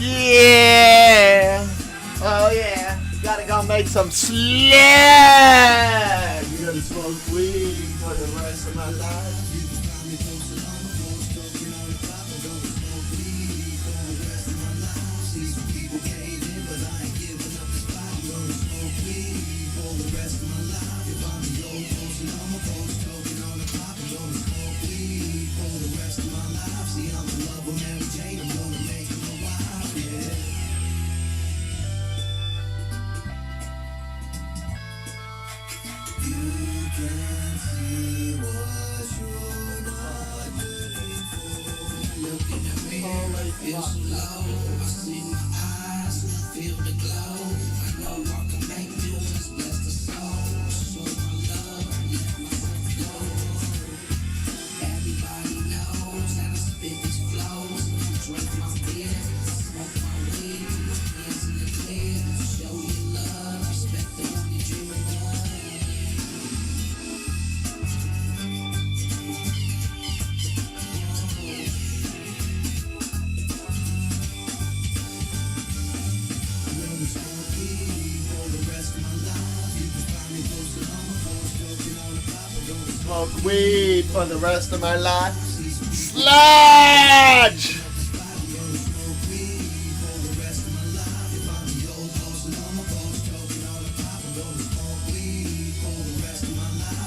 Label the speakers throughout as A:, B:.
A: Yeah! Oh yeah! Gotta go make some sludge! You gotta smoke weed for the rest of my life.
B: Feel slow, I see my eyes, feel the glow. I know I can make feelings, bless the soul. Show my love, let myself go. Everybody knows that I spit these flows. Drink my beer, smoke my weed, my hands in the clear. Show your love, respect the one you're dreaming of.
A: Smoke weed for the rest of my life. Sludge!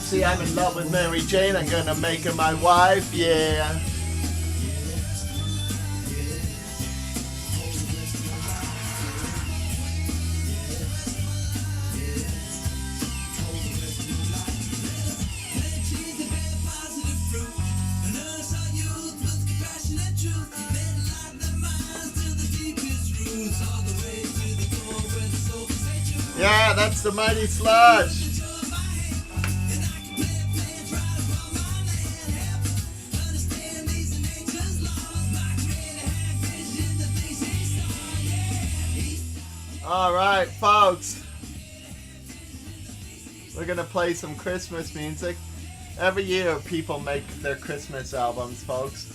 A: See, I'm in love with Mary Jane. I'm gonna make her my wife, yeah. Yeah, that's the mighty sludge. All right, folks. We're going to play some Christmas music. Every year people make their Christmas albums, folks.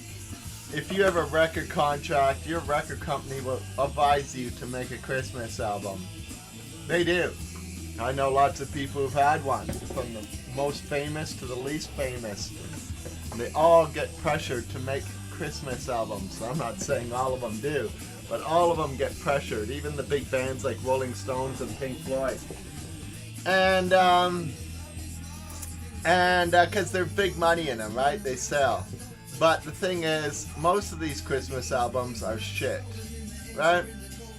A: If you have a record contract, your record company will advise you to make a Christmas album. They do. I know lots of people who've had one, from the most famous to the least famous. They all get pressured to make Christmas albums. I'm not saying all of them do, but all of them get pressured. Even the big bands like Rolling Stones and Pink Floyd. And because they're big money in them, right? They sell. But the thing is, most of these Christmas albums are shit, right?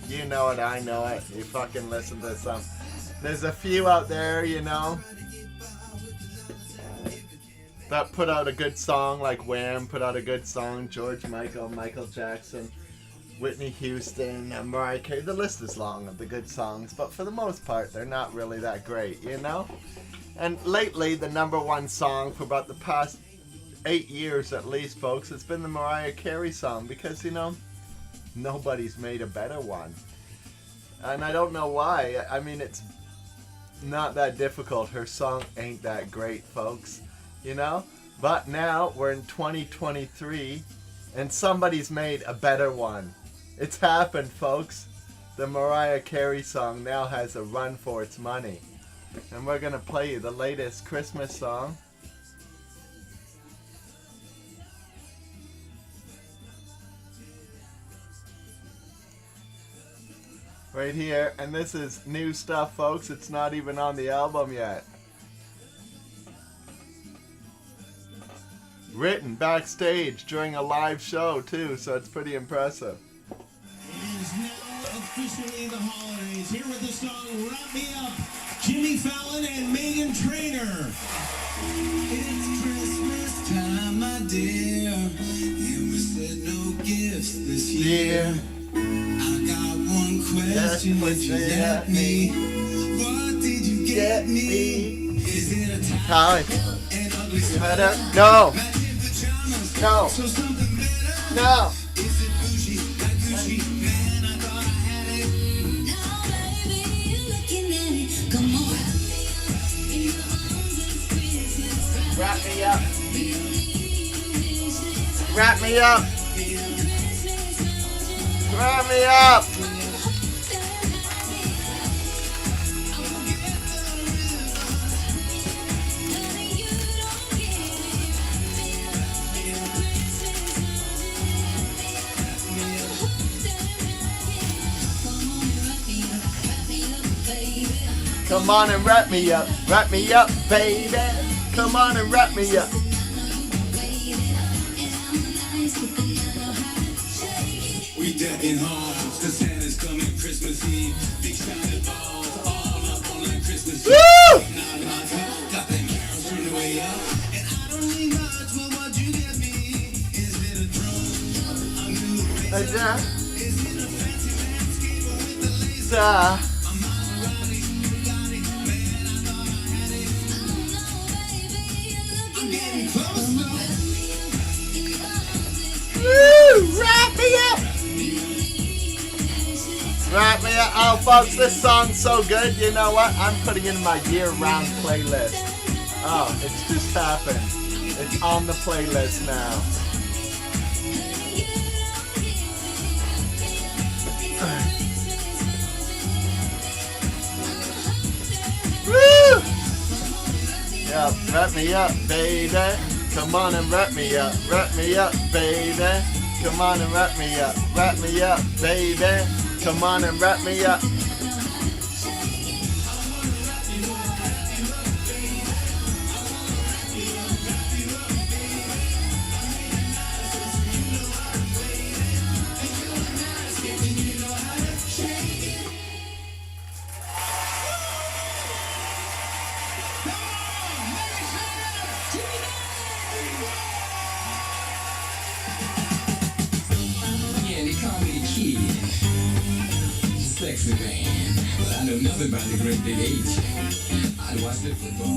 A: You know it, I know it. You fucking listen to some. There's a few out there, you know, that put out a good song, like Wham put out a good song, George Michael, Michael Jackson, Whitney Houston, Mariah Carey. The list is long of the good songs, but for the most part, they're not really that great, you know? And lately, the number one song for about the past 8 years at least, folks, it's been the Mariah Carey song, because, you know, nobody's made a better one. And I don't know why. I mean, it's not that difficult. Her song ain't that great, folks. You know? But now we're in 2023 and somebody's made a better one. It's happened, folks. The Mariah Carey song now has a run for its money. And we're going to play you the latest Christmas song. Right here, and this is new stuff, folks. It's not even on the album yet. Written backstage during a live show too, so it's pretty impressive.
C: It is now officially the holidays. Here with the song "Wrap Me Up," Jimmy Fallon and Meghan Trainor.
B: It's Christmas time, my dear, and we said no gifts this year. I got one question, did you get me? What did you get me? Is it a tie? An ugly sweater?
A: No. No.
B: So something better?
A: No.
B: Is it bougie? Like Gucci? Man, I thought I had it.
A: Wrap me up. Wrap me up. Come on and wrap me up, baby. Come on and wrap me up.
B: We decking hard, cause Santa's coming Christmas Eve. Big shining balls, all up on that Christmas Eve.
A: Woo!
B: Got them carols turned way up. And I don't need much, but what you get me is it a drone, a new
A: Is
B: razor,
A: that?
B: is it a fancy landscaper with the laser?
A: Woo! Wrap me up! Wrap me up. Oh, folks, this song's so good. You know what? I'm putting it in my year-round playlist. Oh, it's just happened. It's on the playlist now. Woo! Yeah, wrap me up, baby. Come on and wrap me up, baby. Come on and wrap me up, baby. Come on and wrap me up.
B: Yeah, they call me the kid. Sexy man. But I know nothing about the great big H. I watch the football.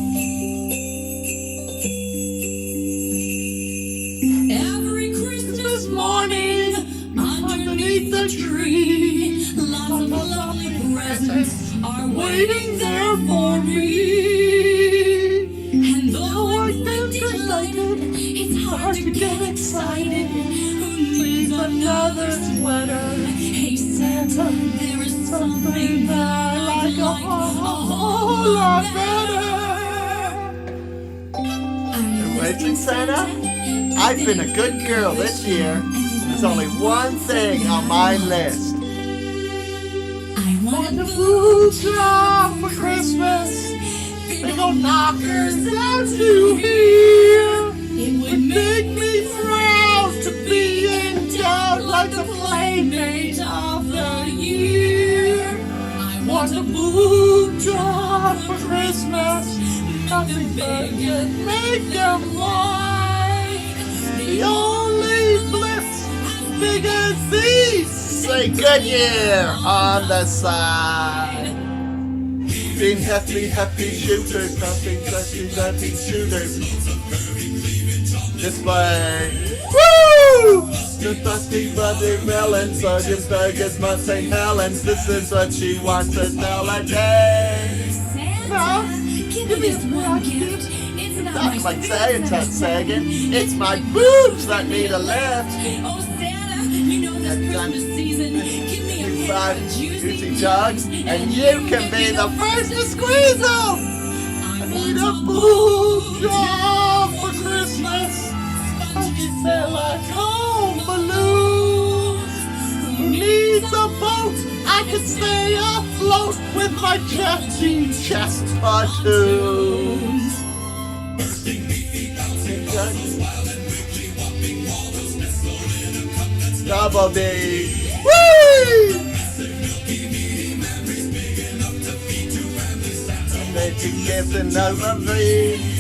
D: Every Christmas morning, underneath the tree, lots of lovely presents are waiting there for me. And though I've been delighted, it's hard to get excited. Who needs another sweater? Hey Santa, there is something that I like a whole lot better.
A: Waiting, Santa? I've been a good girl this year. There's only one thing on my list.
D: I want
A: The
D: a
A: food job for Christmas. Big old knockers down to here.
D: It would
A: Would make me proud to be endowed like the playmate of the year. I want a boob job for Christmas. Nothing big and make them wide. The only blips as big as these say Goodyear on the side. Being happy shooter, puffy shooter. Display. Woo! The busty melon, Sergeant Burgers, Mount St. Helens. This is what she wants to tell a day.
D: Santa, give me this one gift. It's not
A: That's
D: my
A: like saying, Tut Sagan. It's my boobs that need a lift.
D: Oh Santa, you know this Christmas season. Give me a pair of
A: Juicy jugs, and you can be the first to squeeze them. I need a boob job for Christmas. I can sell like home balloons. Who needs a boat? I can stay afloat with my jetty chest tattoos. Double D. Whee! They can get another me.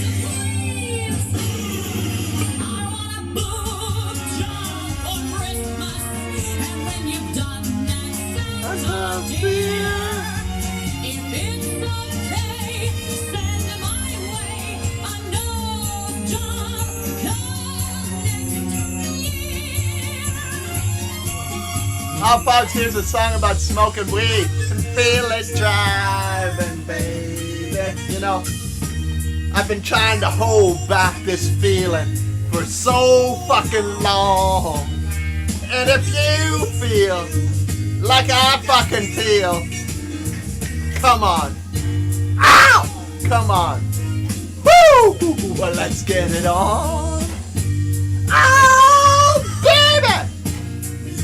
A: Oh, folks, here's a song about smoking weed. Can feel it driving, baby. You know, I've been trying to hold back this feeling for so fucking long. And if you feel like I fucking feel, come on. Ow! Come on. Woo! Well, let's get it on. Oh, baby!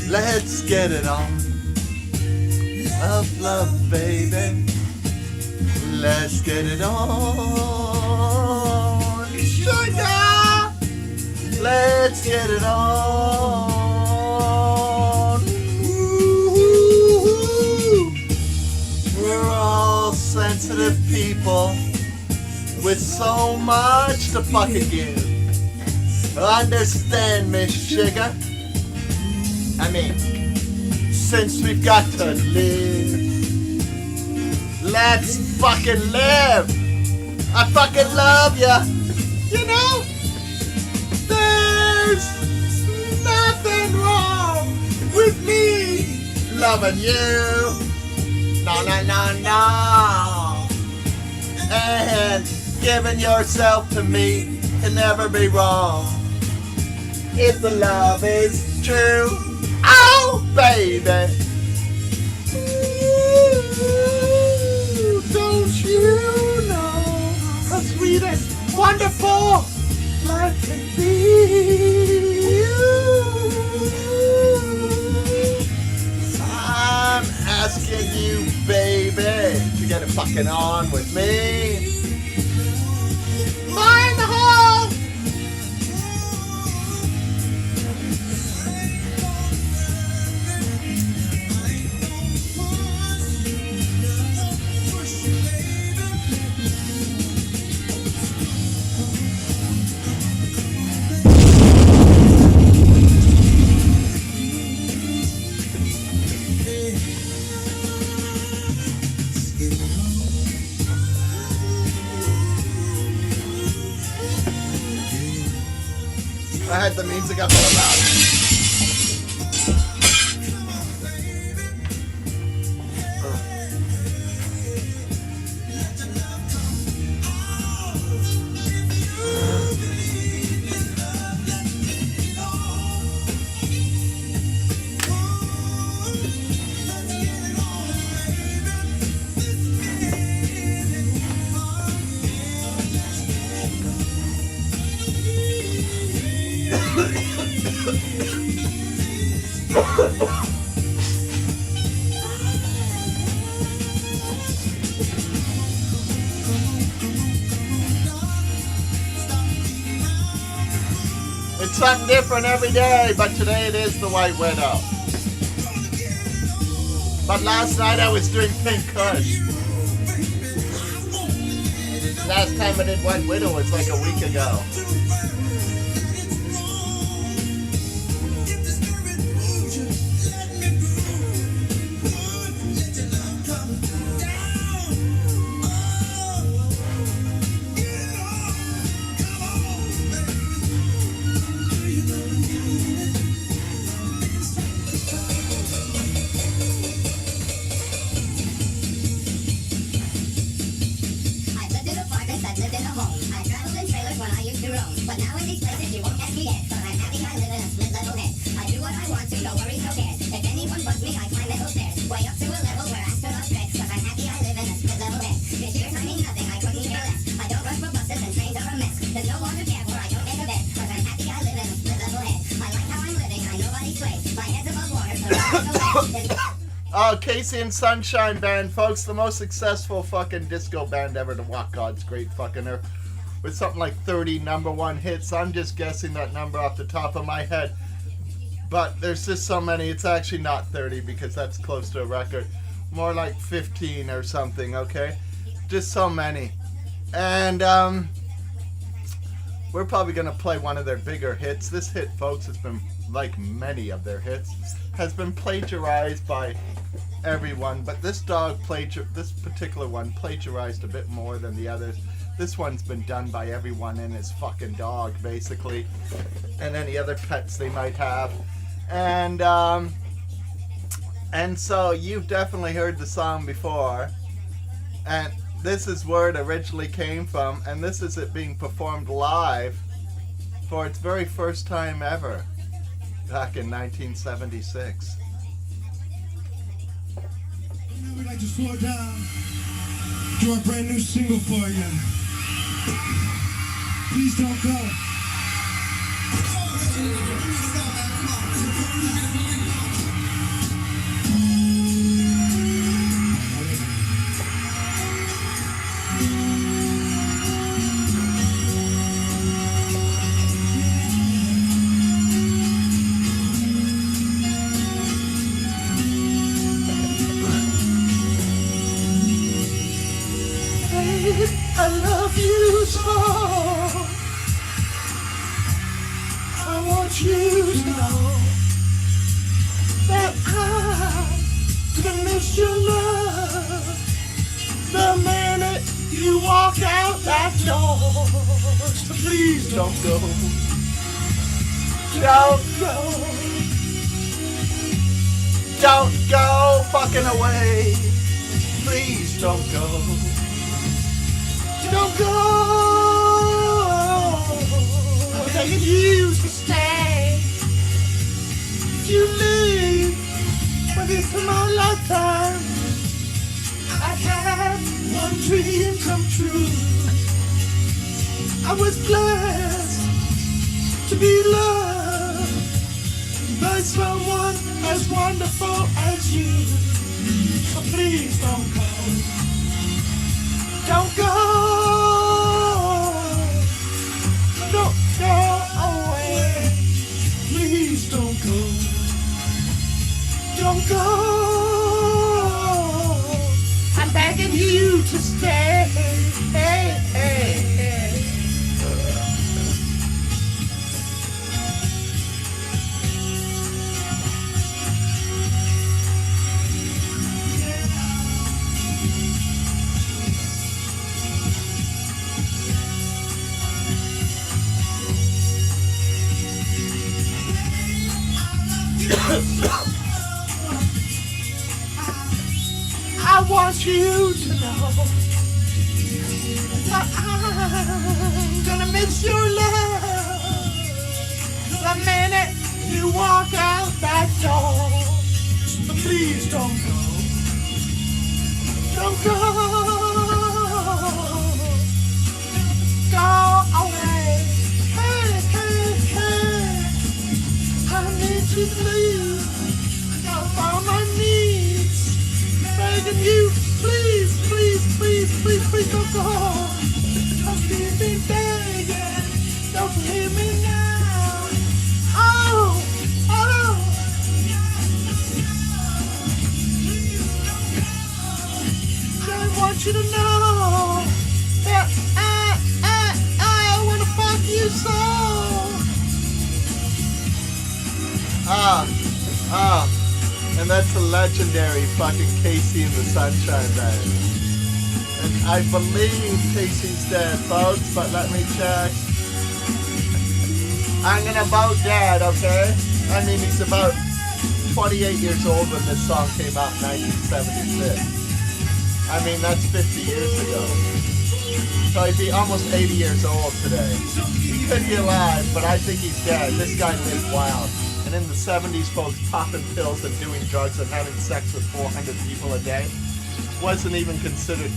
A: Let's get it on. Love, love, baby. Let's get it on. Sugar! Let's get it on. Ooh. We're all sensitive people with so much to fucking give. Understand, Miss Sugar? I mean, since we've got to live, let's fucking live. I fucking love ya. You know, there's nothing wrong with me loving you. No, no, no, no. And giving yourself to me can never be wrong. If the love is true, oh baby. Ooh, don't you know how sweet and wonderful life can be? I'm asking you, baby, to get it fucking on with me. Mind the hole. I had the music up all loud. It's something different every day, but today it is the White Widow. But last night I was doing Pink Kush. Last time I did White Widow was like a week ago. Casey and Sunshine Band, folks, the most successful fucking disco band ever to walk God's great fucking earth, with something like 30 #1 hits. I'm just guessing that number off the top of my head, but there's just so many. It's actually not 30 because that's close to a record. More like 15 or something, okay? Just so many. And we're probably gonna play one of their bigger hits. This hit, folks, has been, like many of their hits, has been plagiarized by everyone, but this particular one plagiarized a bit more than the others. This one's been done by everyone and his fucking dog, basically, and any other pets they might have. And so you've definitely heard the song before, and this is where it originally came from, and this is it being performed live for its very first time ever back in 1976.
C: We'd like to slow it down. Do our brand new single for you. Please don't go.
A: I love you so. I want you to know that I'm gonna miss your love the minute you walk out that door. So please don't go. Don't go. Don't go fucking away. Please don't go. Don't go. I'm begging you to stay. If you leave, for this is my lifetime. I had one dream come true. I was blessed to be loved by someone as wonderful as you. So please don't go. Don't go. Don't go away. Please don't go. Don't go. I'm begging you to stay. Hey, hey, hey. I want you to know that I'm gonna miss your love the minute you walk out that door. So please don't go. Don't go. Go away. Hey, hey, hey. I need you, please. I'm on my knees, begging you, please, please, please, please, please don't go. Don't leave me begging. Don't leave me now. Oh, oh. I want you to know that I want to fuck you so. And that's the legendary fucking Casey and the Sunshine Band. And I believe Casey's dead, folks, but let me check. I'm gonna vote dead, okay? I mean, he's about 28 years old when this song came out in 1976. I mean, that's 50 years ago. So he'd be almost 80 years old today. He could be alive, but I think he's dead. This guy lived wild. And in the 70s, folks, popping pills and doing drugs and having sex with 400 people a day wasn't even considered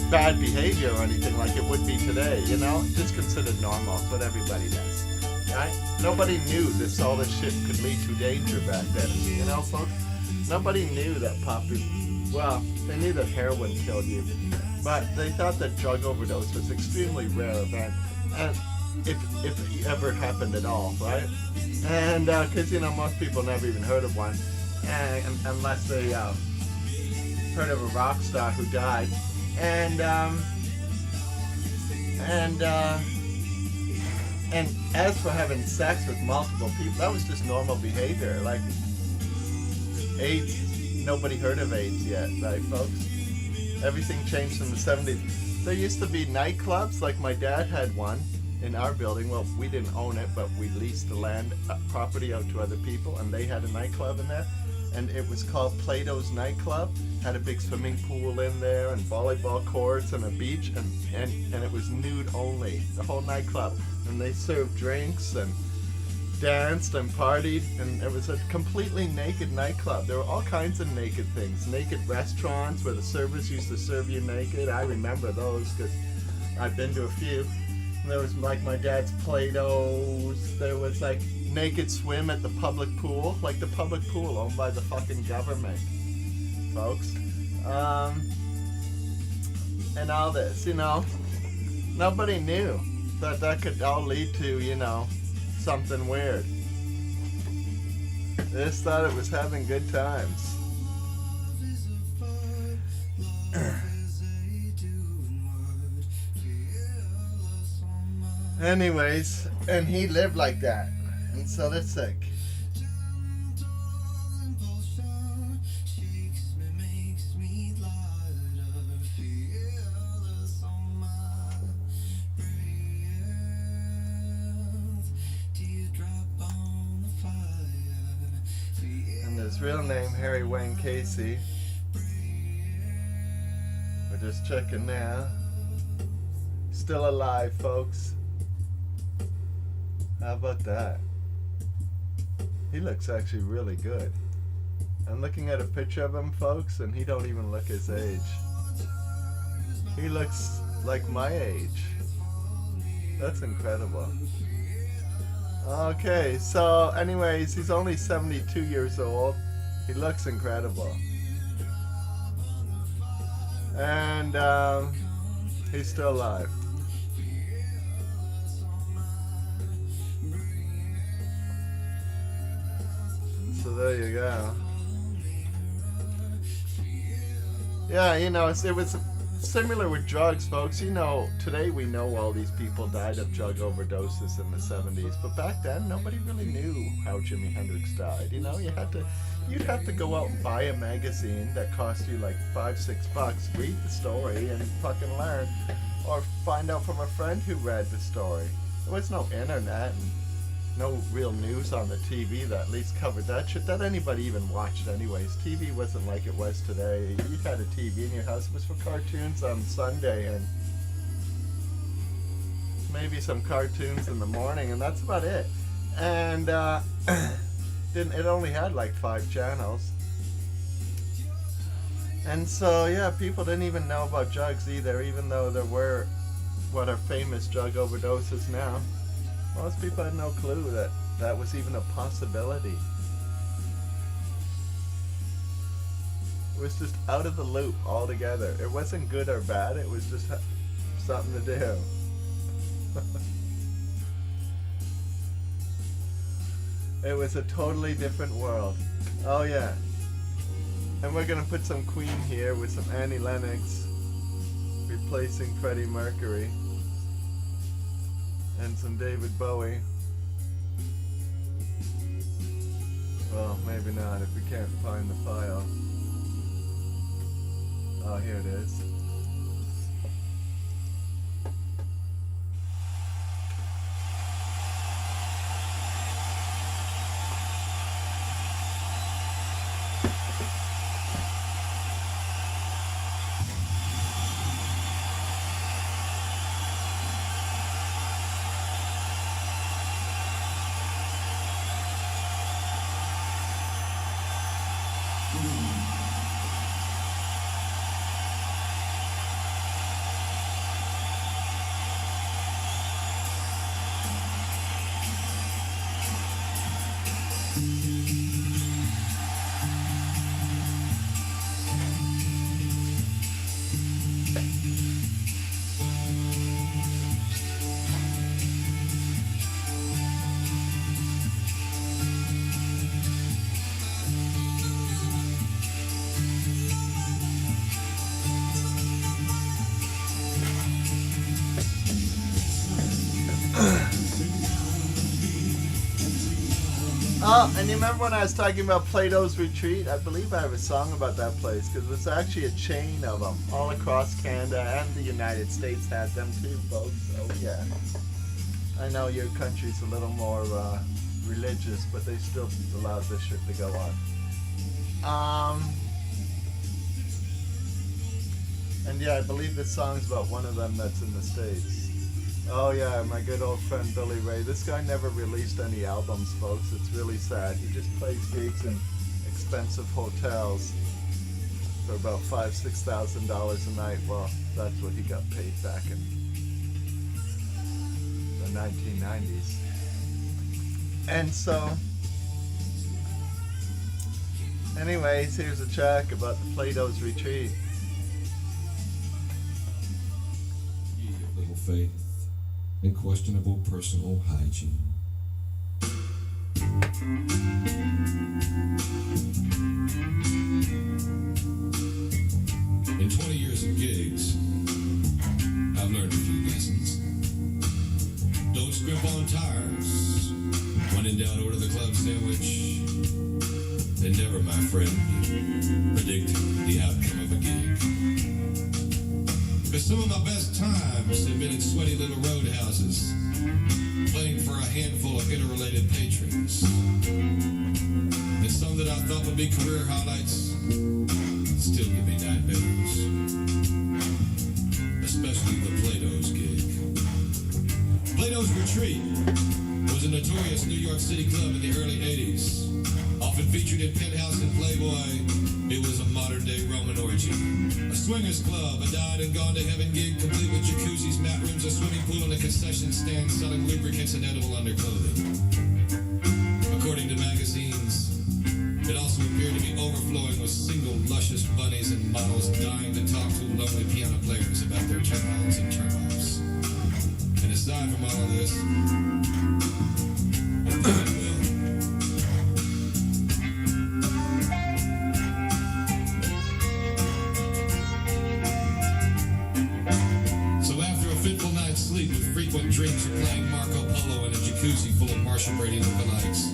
A: bad behavior or anything like it would be today, you know? Just considered normal. It's what everybody does, right? Nobody knew all this shit could lead to danger back then, you know, folks? Nobody knew that well, they knew that heroin killed you, but they thought that drug overdose was an extremely rare event, and if it ever happened at all, right? And because you know most people never even heard of one, and unless they heard of a rock star who died, and as for having sex with multiple people, that was just normal behavior. Like AIDS, nobody heard of AIDS yet, right, folks? Everything changed in the 70s. There used to be nightclubs, like my dad had one in our building. Well, we didn't own it, but we leased the land property out to other people, and they had a nightclub in there, and it was called Plato's Nightclub. Had a big swimming pool in there and volleyball courts and a beach, and it was nude only, the whole nightclub. and they served drinks and danced and partied, and it was a completely naked nightclub. There were all kinds of naked things. Naked restaurants where the servers used to serve you naked. I remember those because I've been to a few. There was like my dad's Play-Dohs. There was like naked swim at the public pool, like the public pool owned by the fucking government, folks. And all this, you know, nobody knew that that could all lead to, you know, something weird. They just thought it was having good times. Anyways, and he lived like that, and so they're sick. And his real name, Harry Wayne Casey. We're just checking now. Still alive, folks. How about that? He looks actually really good. I'm looking at a picture of him, folks, and he don't even look his age. He looks like my age. That's incredible. Okay, so anyways, he's only 72 years old. He looks incredible. And he's still alive. So there you go. Yeah, you know, it was similar with drugs, folks. You know, today we know all these people died of drug overdoses in the 70s, but back then nobody really knew how Jimi Hendrix died. You know, you'd have to go out and buy a magazine that cost you like $5-6, read the story and fucking learn, or find out from a friend who read the story. There was no internet and no real news on the TV that at least covered that shit that anybody even watched anyways. TV wasn't like it was today. You had a TV in your house. It was for cartoons on Sunday and maybe some cartoons in the morning, and that's about it. And it only had like 5 channels. And so yeah, people didn't even know about drugs either, even though there were what are famous drug overdoses now. Most people had no clue that that was even a possibility. It was just out of the loop altogether. It wasn't good or bad, it was just something to do. It was a totally different world. Oh yeah. And we're gonna put some Queen here with some Annie Lennox replacing Freddie Mercury. And some David Bowie. Well, maybe not if we can't find the file. Oh, here it is. Oh, and you remember when I was talking about Plato's Retreat? I believe I have a song about that place because it's actually a chain of them all across Canada, and the United States had them too, folks. So yeah, I know your country's a little more religious, but they still allow this shit to go on. And yeah, I believe this song's about one of them that's in the States. Oh yeah, my good old friend Billy Ray. This guy never released any albums, folks. It's really sad. He just plays gigs in expensive hotels for about $5,000-$6,000 a night. Well, that's what he got paid back in the 1990s. And so, anyways, here's a track about the Plato's Retreat.
E: Little faith and questionable personal hygiene. In 20 years of gigs, I've learned a few lessons. Don't scrimp on tires. When in doubt, order the club sandwich. And never, my friend, predict the outcome of a gig. Because some of my best times have been in sweaty little roadhouses, playing for a handful of interrelated patrons. And some that I thought would be career highlights still give me nightmares. Especially the Plato's gig. Plato's Retreat was a notorious New York City club in the early 80s. Often featured in Penthouse and Playboy, it was a modern-day Roman orgy. A swingers club, a died and gone to heaven gig, complete with jacuzzis, mat rooms, a swimming pool, and a concession stand selling lubricants and edible underclothing. According to magazines, it also appeared to be overflowing with single, luscious bunnies and models dying to talk to lonely piano players about their turn-ons and turn-offs. And aside from all of this, dreams of playing Marco Polo in a jacuzzi full of Marshall Brady lookalikes.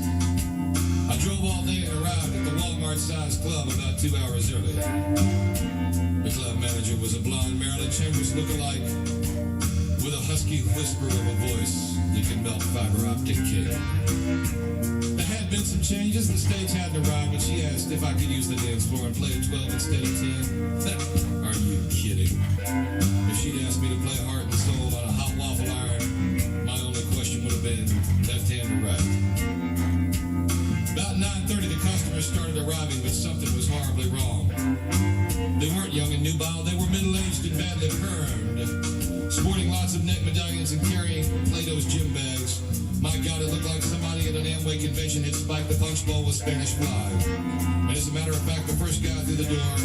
E: I drove all day and arrived at the Walmart-sized club about 2 hours early. The club manager was a blonde Marilyn Chambers lookalike with a husky whisper of a voice that could melt fiber optic cable. There had been some changes. The stage hadn't arrived, but she asked if I could use the dance floor and play a 12 instead of 10. Are you kidding? If she'd asked me to play Heart and Soul on a hot waffle iron, my only question would have been left hand or right. About 9:30, the customers started arriving, but something was horribly wrong. They weren't young and nubile, they were middle-aged and badly permed, sporting lots of neck medallions and carrying Plato's gym bags. My God, it looked like somebody at an Amway convention had spiked the punch bowl with Spanish fly. And as a matter of fact, the first guy through the door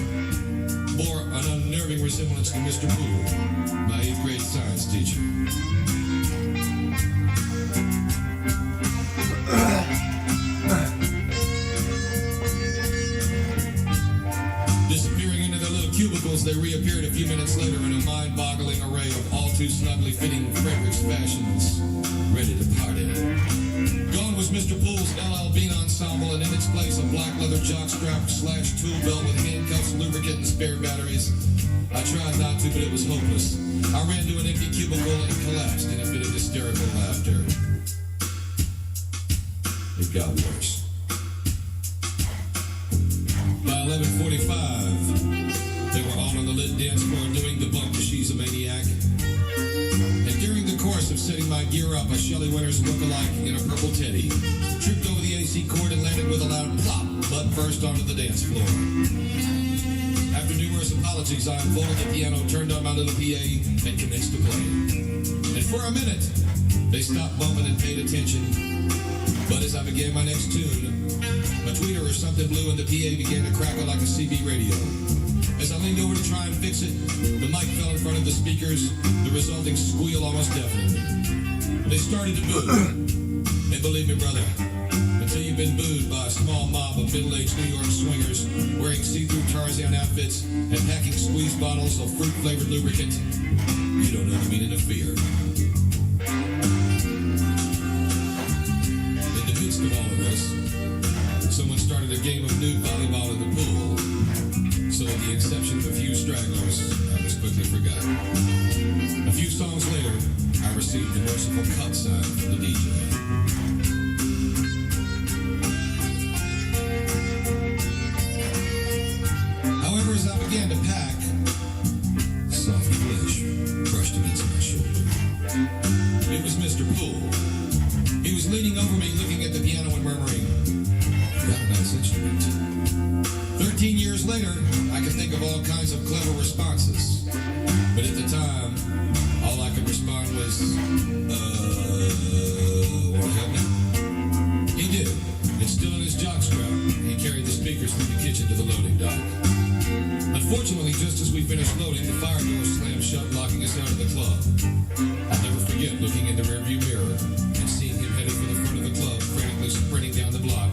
E: bore an unnerving resemblance to Mr. Poole, my 8th grade science teacher. Disappearing into their little cubicles, they reappeared a few minutes later in a mind-boggling array of all too snugly fitting Frederick's fashions, ready to party. Gone was Mr. Poole's LL Bean ensemble, and in its place a black leather jockstrap / tool belt with handcuffs, lubricant, and spare batteries. I tried not to, but it was hopeless. I ran to an empty cubicle and collapsed in a fit of hysterical laughter. It got worse. By 11:45, they were all on the lit dance floor doing the bump to She's a Maniac. And during the course of setting my gear up, a Shelley Winters look-alike in a purple teddy tripped over the AC cord and landed with a loud plop, butt first onto the dance floor. After numerous apologies, I unfolded the piano, turned on my little PA, and commenced to play. And for a minute, they stopped bumping and paid attention. But as I began my next tune, a tweeter or something blew and the PA began to crackle like a CB radio. As I leaned over to try and fix it, the mic fell in front of the speakers, the resulting squeal almost deafened me. They started to boo. And believe me, brother, until you've been booed by a small mob of middle-aged New York swingers wearing see-through Tarzan outfits and packing squeeze bottles of fruit-flavored lubricant, you don't know the meaning of fear. In the midst of all of this, someone started a game of nude volleyball in the pool. So with the exception of a few stragglers, I was quickly forgotten. A few songs later, I received the merciful cut sign from the DJ. However, as I began to pack, soft flesh brushed against my shoulder. kinds of clever responses. But at the time, all I could respond was, wanna help me? He did. And still in his jockstrap, he carried the speakers from the kitchen to the loading dock. Unfortunately, just as we finished loading, the fire door slammed shut, locking us out of the club. I'll never forget looking in the rearview mirror and seeing him headed for the front of the club, frantically sprinting down the block,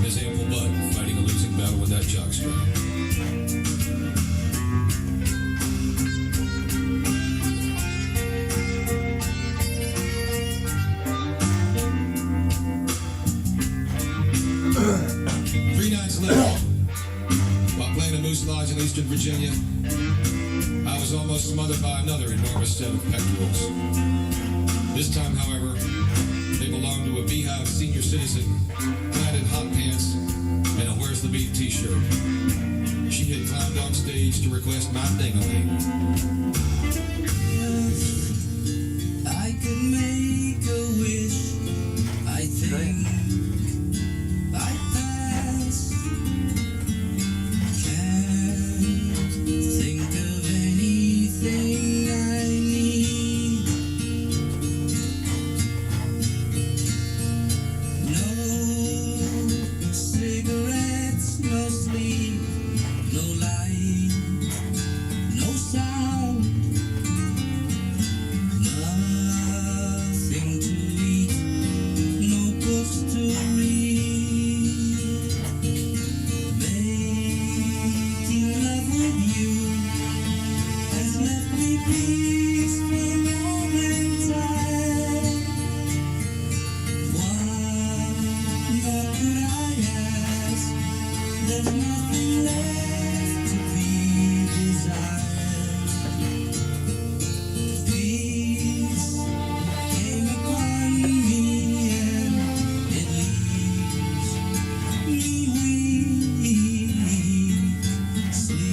E: his ample butt fighting a losing battle with that jockstrap. 3 nights later, while playing a Moose Lodge in Eastern Virginia, I was almost smothered by another enormous set of pectorals. This time, however, they belonged to a Beehive senior citizen, clad in hot pants and a Where's the Beat t-shirt. She had climbed on stage to request my ding-a-ling.
B: I could make a wish, I think I'd pass. Can't think of anything I need. No cigarettes, no sleep, no light, no sound. Nothing to eat, no books to read. Making love with you has left me peaceful moment tired. What more could I ask? There's nothing left to be desired. Peace came upon me and it leaves me weak. Sleep,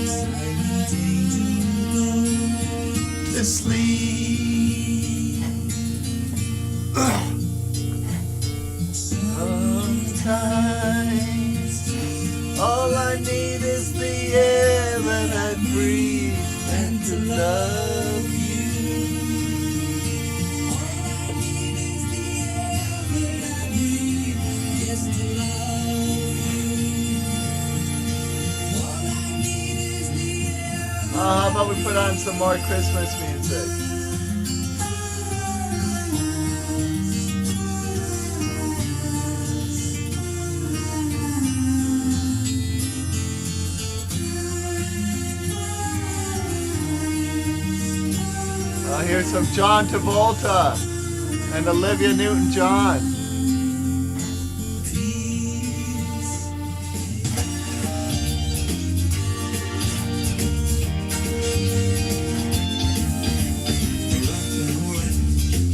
B: silent angel, go
A: To sleep. Sometimes all I need is the air that I breathe and to love you.
B: All I need is the air that I breathe, yes, to love you. All I need is the air.
A: How about we put on some more Christmas music? Here's some John Travolta and Olivia Newton-John.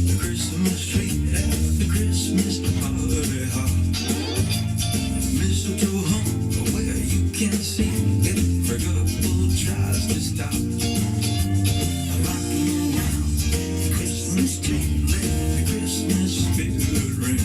B: The Christmas tree at the Christmas party hop. Mistletoe hung where you can see every couple tries to stop. Rocking around the Christmas tree, let the Christmas spirit ring.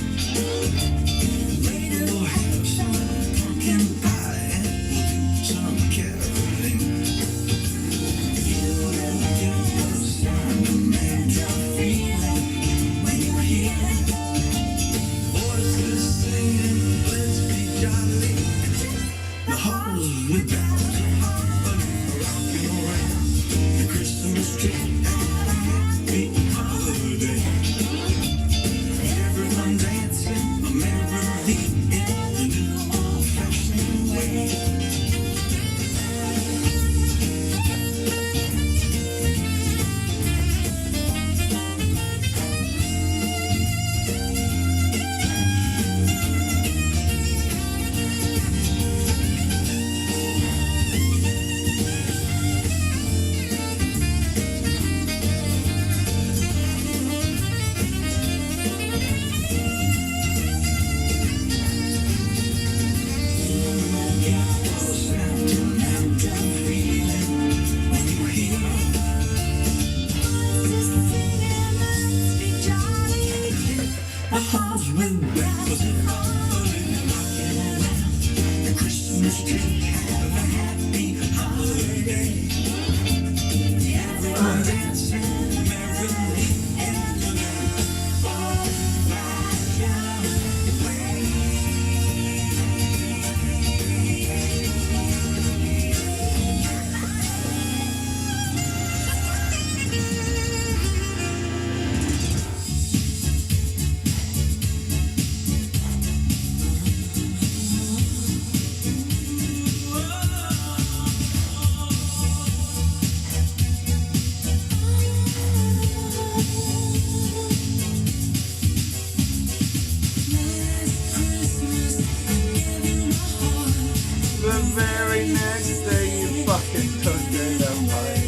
A: Okay, that's fine.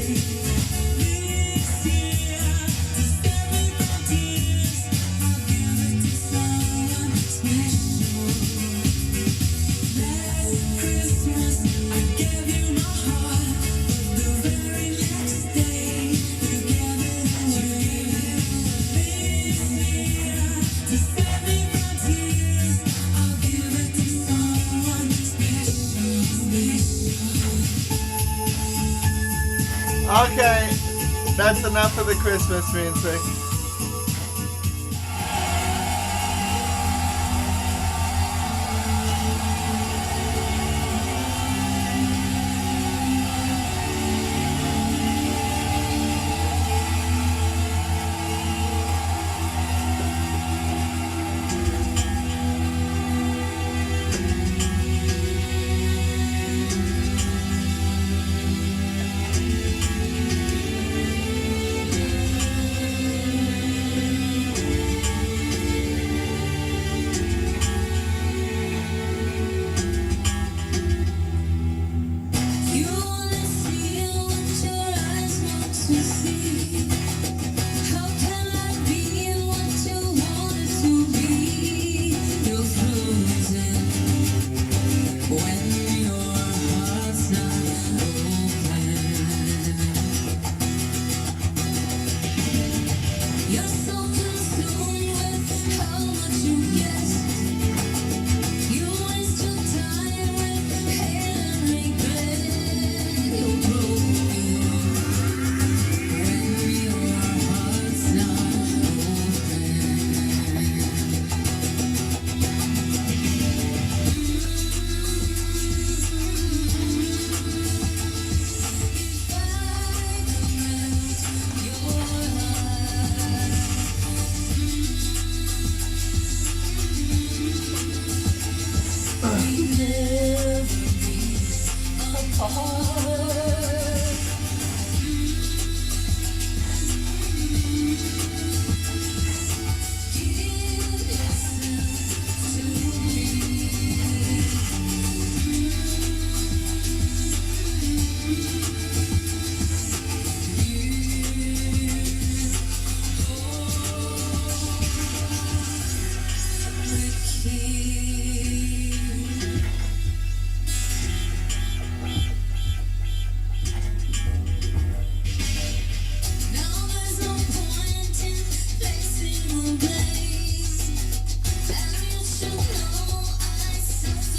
A: Okay, that's enough of the Christmas music.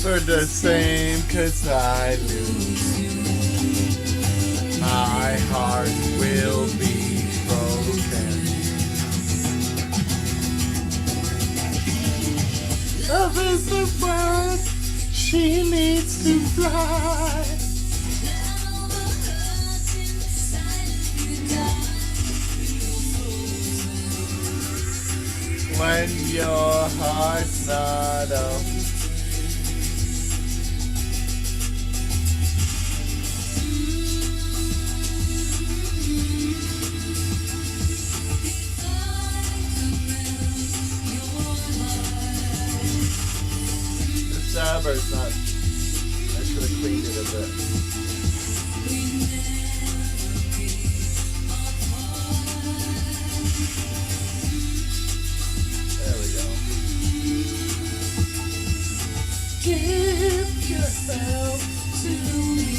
A: For the same, 'cause I lose you. My heart will be broken. Love is the bird, she needs to fly. When your heart's not open. Bird's not. I should have cleaned it a bit. There we go. Give yourself to me.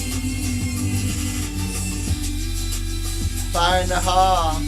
A: Find a hall.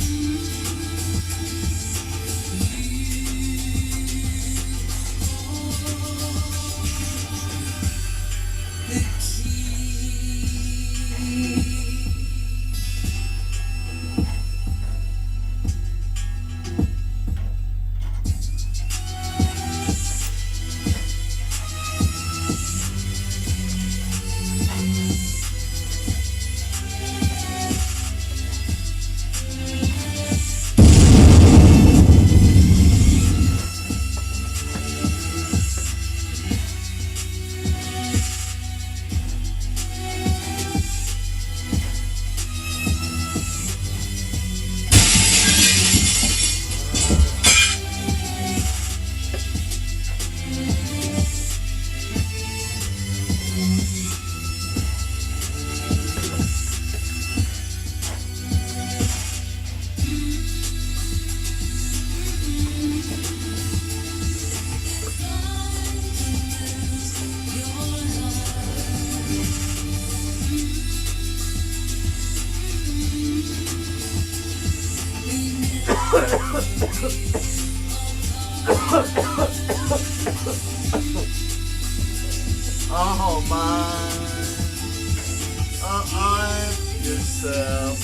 A: arm yourself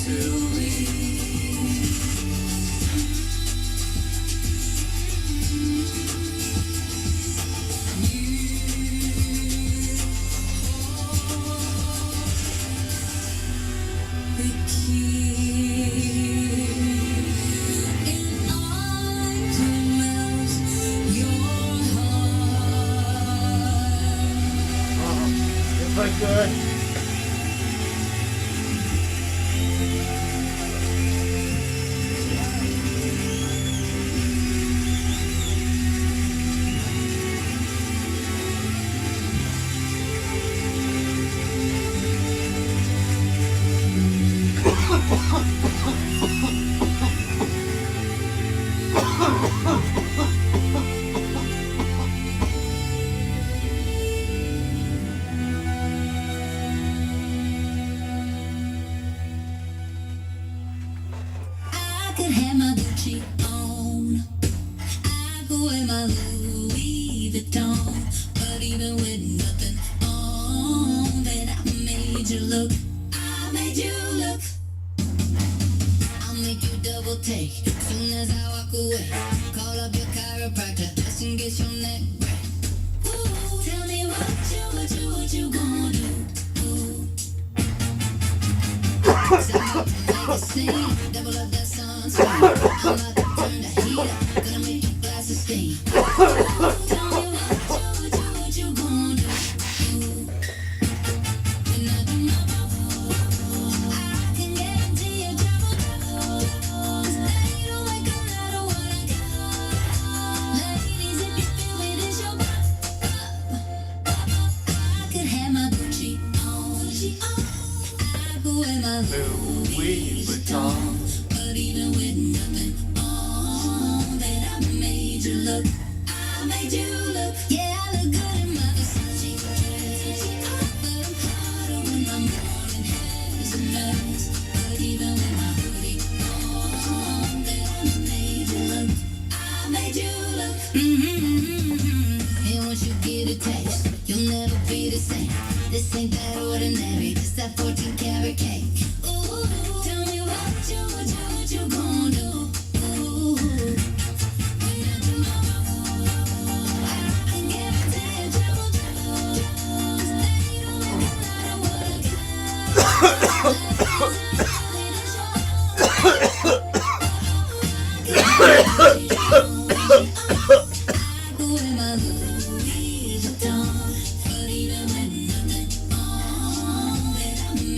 A: to me.
D: The key, and I can melt your heart.
A: If I could.
D: I could have my Gucci on. I could wear my Louis Vuitton. But even with nothing on, that I made you look. I made you look. I'll make you double take. Soon as I walk away, call up your chiropractor just in case your neck break. Ooh, tell me what you gonna do? Ooh. Make a scene, double up that sunscreen. I'm about to turn the heat up, gonna make your glasses steam. Tell me what you gonna do? When I do my I can guarantee you trouble. 'Cause they don't wake up no matter what I got. Ladies, if you feel me, this your pop. I could have my Gucci on. I could wear my
A: Louis Vuitton.
D: but even with nothing on, that I made you look. I made you look. Yeah, I look good in my Versace dress. But I'm hotter when my morning hair's a mess. But even with my hoodie on, that I made you look. I made you look. And once you get a taste, you'll never be the same. This ain't that ordinary, just that 14 karat cake. Ooh, tell me what you gonna do? Ooh, when I do my I can guarantee you trouble. 'Cause they don't make no matter what I got.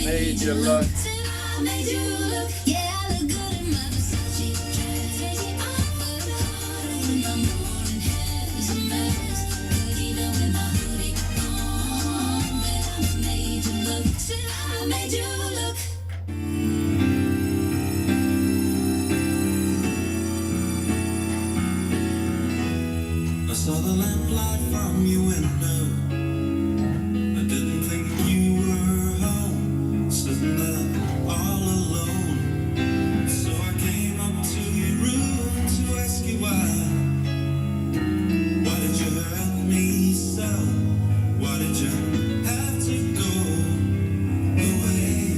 A: Made you look.
D: I made you look. Yeah, I look good in my Versace dress. But harder when my morning hair's a mess. But even with my hoodie on, that I made you look. Said I made you look.
B: I saw the lamplight from your window. I didn't think you were home, sitting there all alone. So I came up to your room to ask you why. Why did you hurt me so? Why did you have to go away?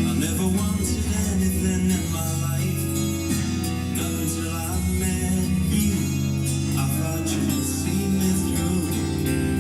B: I never wanted anything in my life, not until I met you. I thought you'd see me through.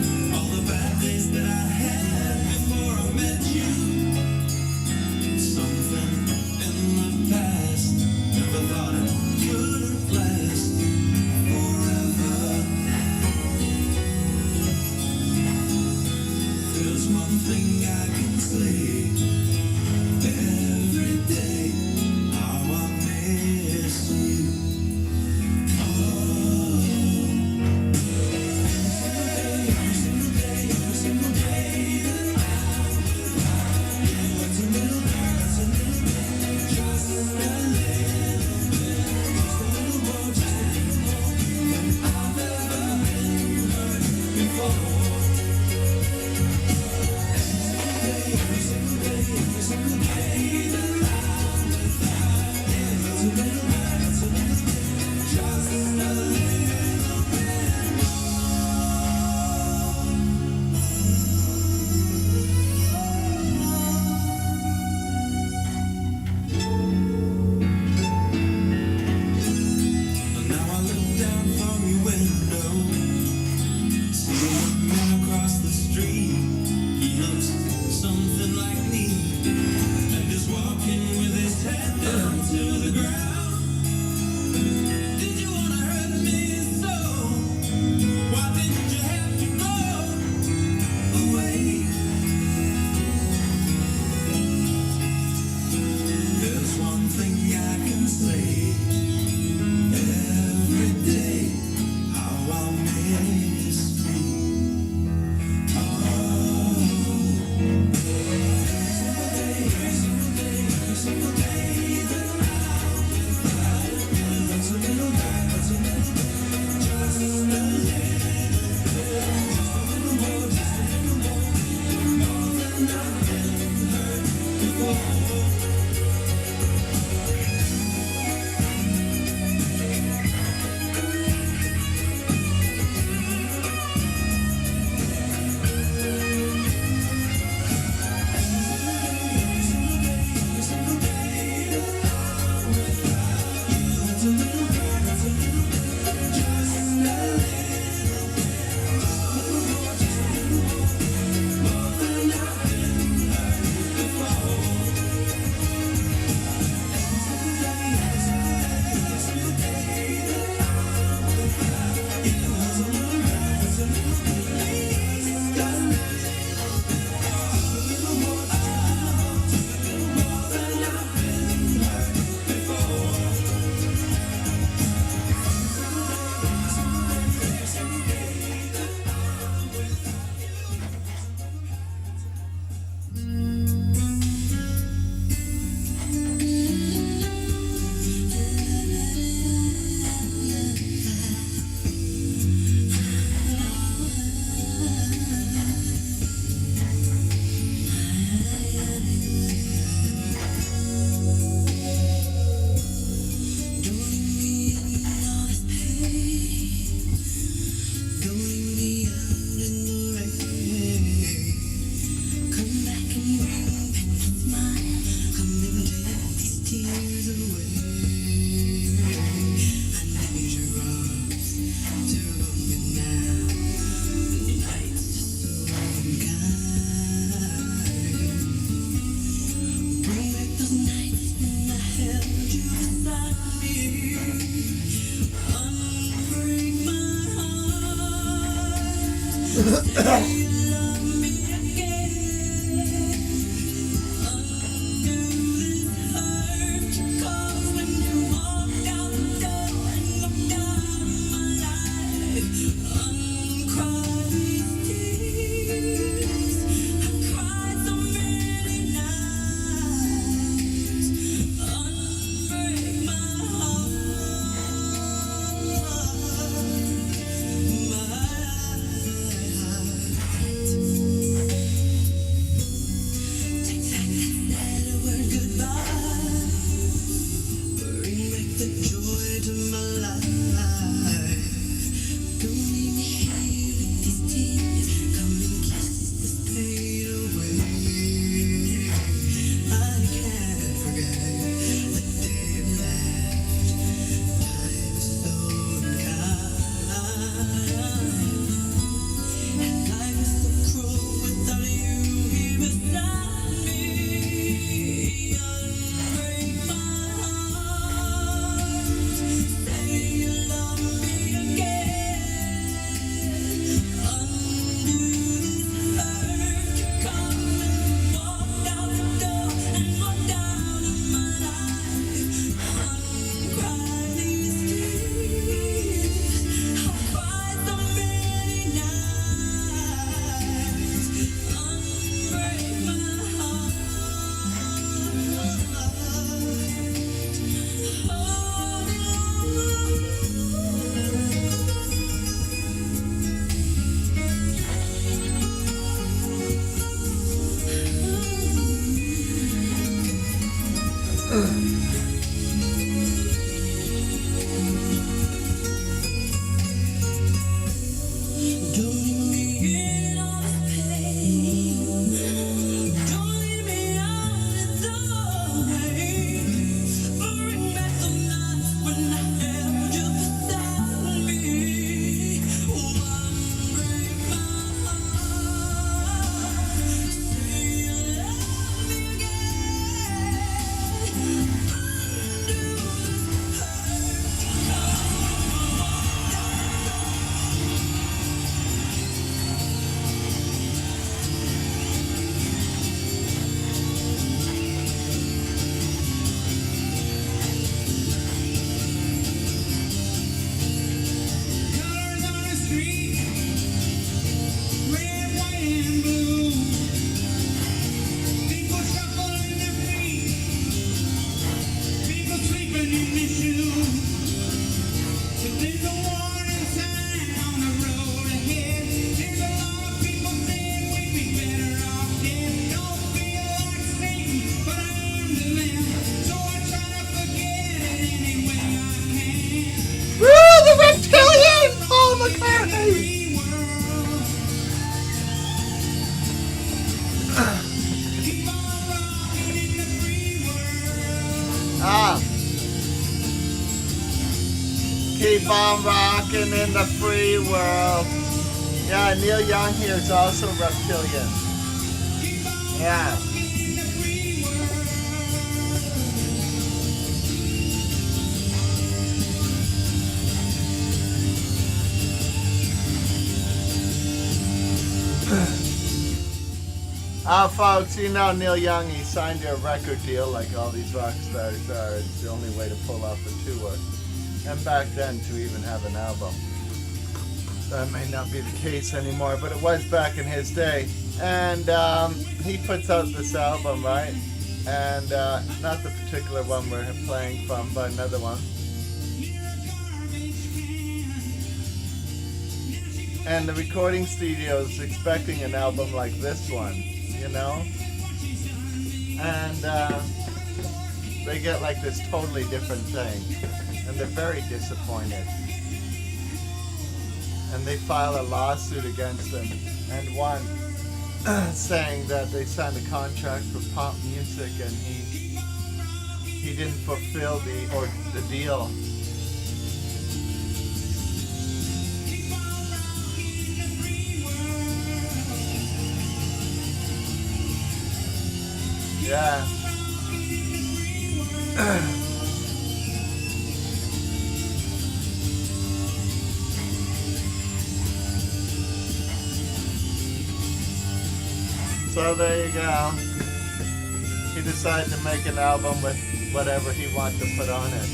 A: Keep on rocking in the free world. Yeah, Neil Young here is also reptilian. Yeah. Folks, you know Neil Young, he signed a record deal like all these rock stars are. It's the only way to pull off a tour. And back then, to even have an album. That may not be the case anymore, but it was back in his day. And he puts out this album, right? And not the particular one we're playing from, but another one. And the recording studio is expecting an album like this one, you know? And they get like this totally different thing. And they're very disappointed. And they file a lawsuit against them. And one saying that they signed a contract for pop music and he didn't fulfill the deal. Yeah. So there you go. He decided to make an album with whatever he wanted to put on it.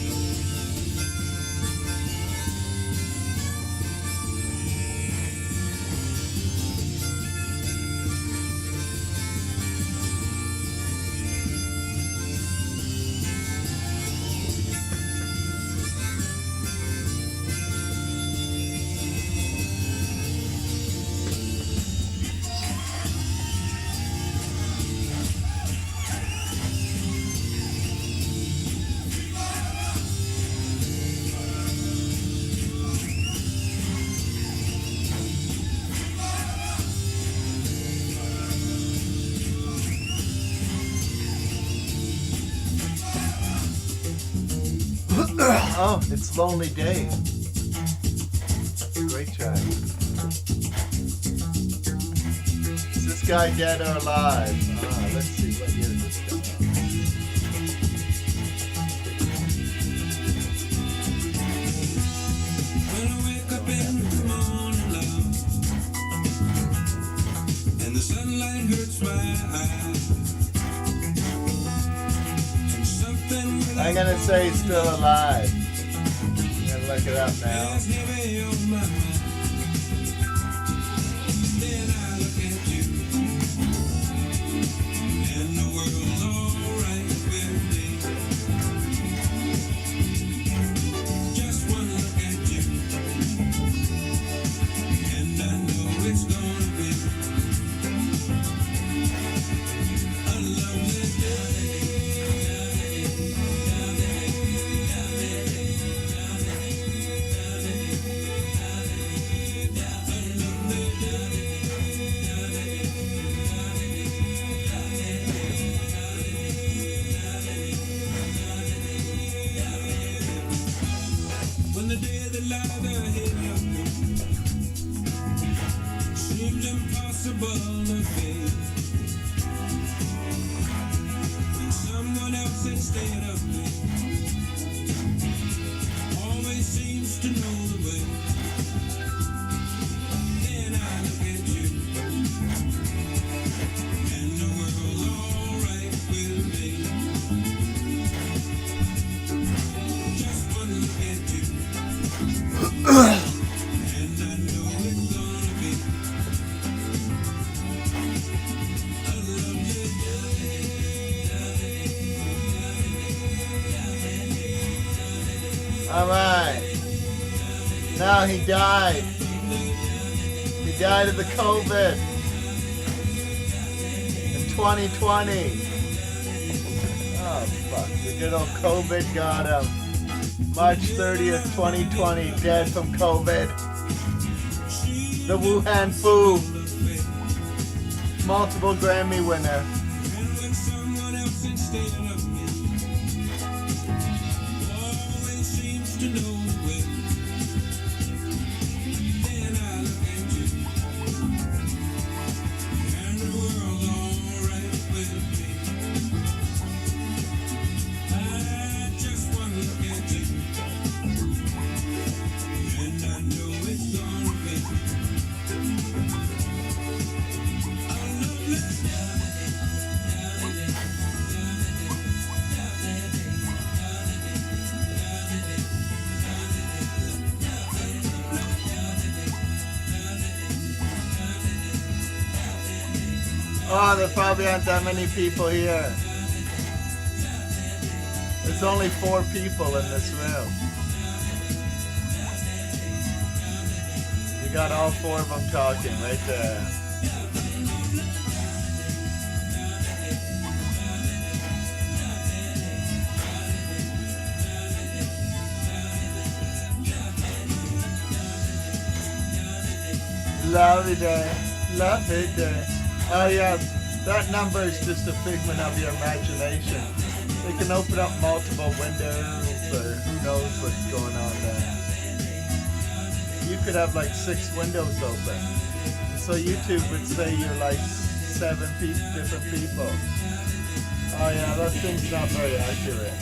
A: Oh, it's Lonely Day. Great track. Is this guy dead or alive? Let's see what year this guy.
B: When I wake up in the morning, love, and the sunlight hurts my eyes, and something
A: I'm gonna say he's still alive. I'm gonna look it up now.
B: is heavy on my mind. Then I look at you, and the world's alright with me. Just one look at you, and I know it's gonna be a lovely day. When the day that lies ahead of me seems impossible to face, when someone else instead of me always seems to know the way, then I look at you, and the world's alright with me. Just one look at you, and I know it's gonna be a lovely
A: All right. Now he died. He died of the COVID in 2020. Oh, fuck. The good old COVID got him. March 30th, 2020, dead from COVID. The Wuhan Foo. Multiple Grammy winner.
B: and when someone else instead of me always seems to know the way, then I look at you, and the world's alright with me. I just want to look at you, and I know it's gonna be a lovely
A: Oh, there probably aren't that many people here. There's only 4 people in this room. You got all 4 of them talking right there. Lovely day, lovely day. Oh yeah, that number is just a figment of your imagination. They can open up multiple windows, or who knows what's going on there. You could have like 6 windows open. So YouTube would say you're like 7 different people. Oh yeah, that thing's not very accurate.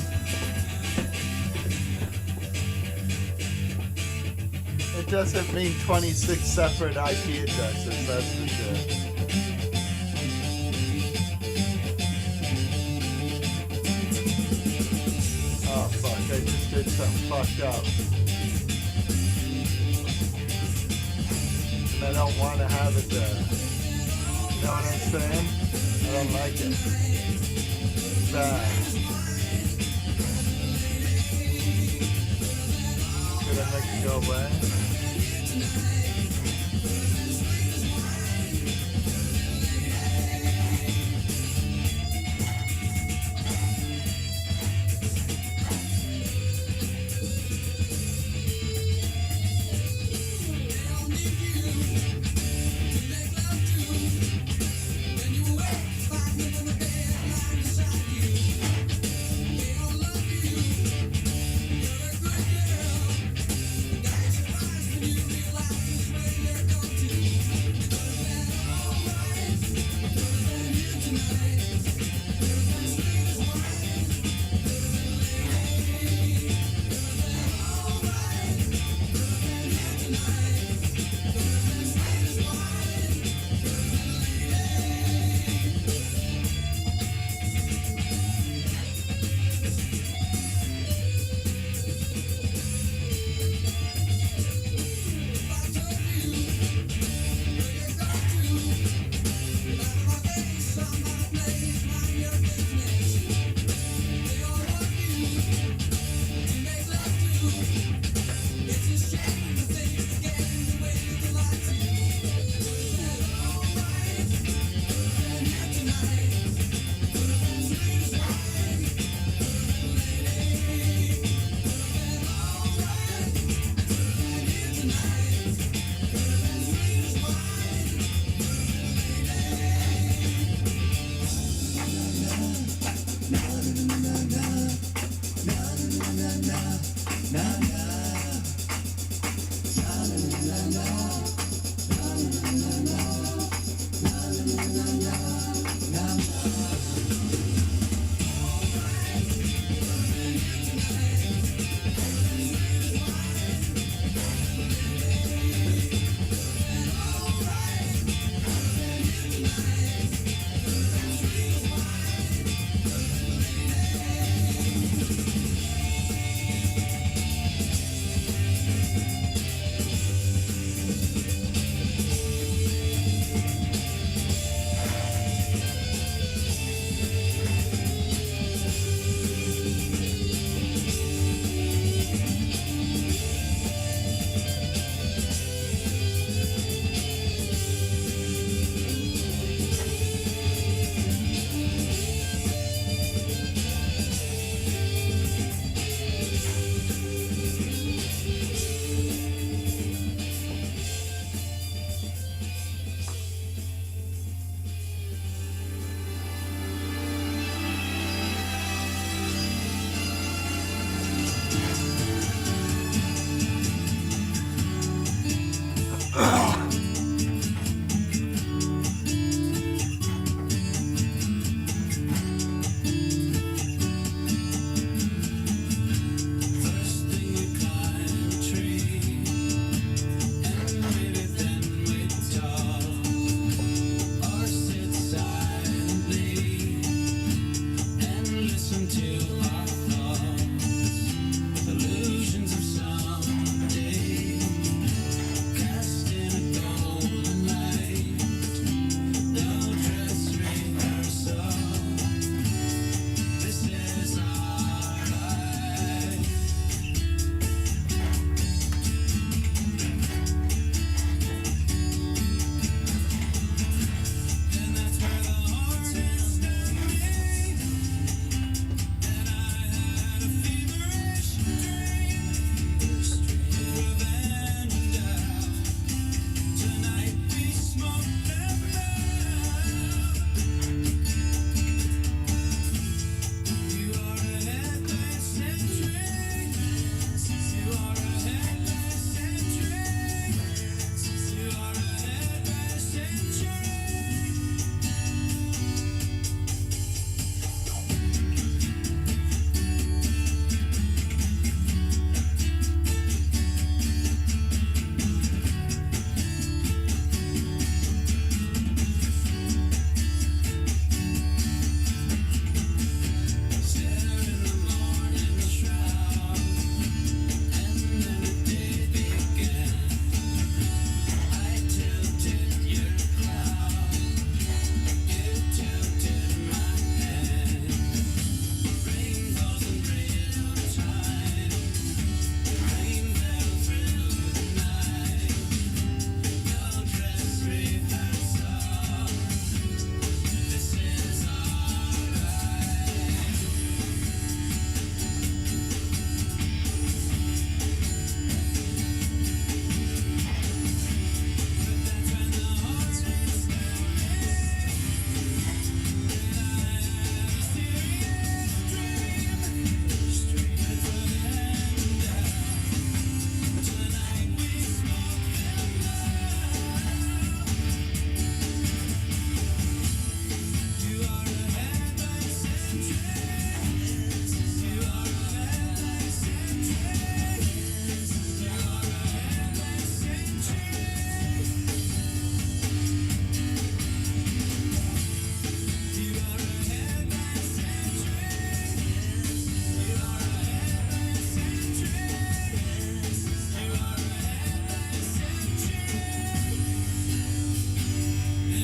A: It doesn't mean 26 separate IP addresses, that's for sure. like I just did something fucked up. And I don't want to have it there. You know what I'm saying? I don't like it. It's bad. Could I make it go away?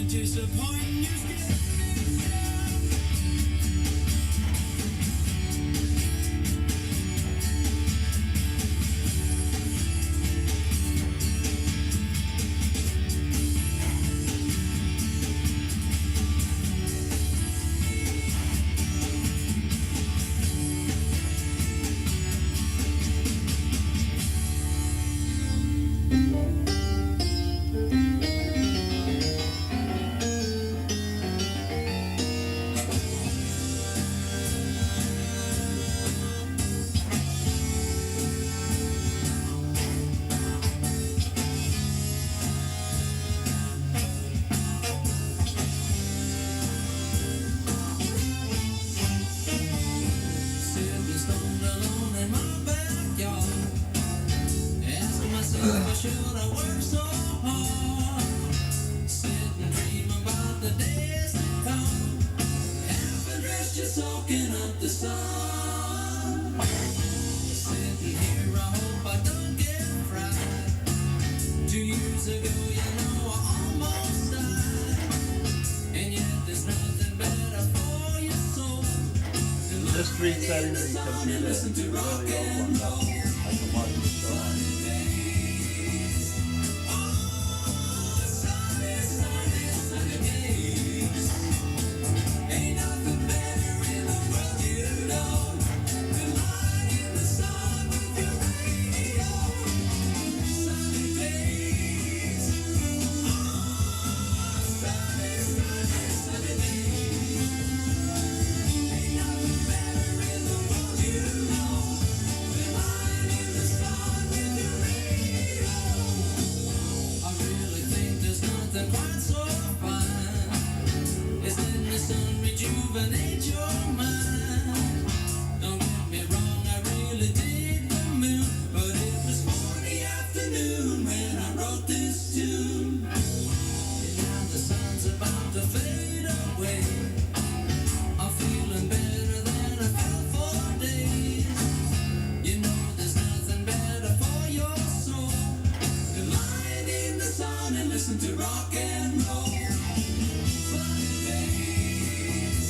B: disappointing you still. Sitting stoned alone in my backyard, asking myself, should I work so hard? Sit and dream about the days to come, half dressed, just soaking up the sun. Sitting here, I hope I don't get fried. 2 years ago, you know, I almost died, and yet there's nothing better for your soul.
A: Just resetting the computer. Really old one up. I can watch the show on.
B: Ain't nothing better in the world, you know, than lying in the sun with your radio. Sunny days, sunny, sunny, sunny days. Ain't nothing better in the world, you know, than lying in the sun with your radio. I really think there's nothing quite so fine as letting the sun rejuvenate your mind. Don't get me wrong, I really dig the moon, but it was 40 afternoon when I wrote this tune. And now the sun's about to fade away. I'm feeling better than I felt for days. You know there's nothing better for your soul than lying in the sun and listen to rock and roll. Sunny days,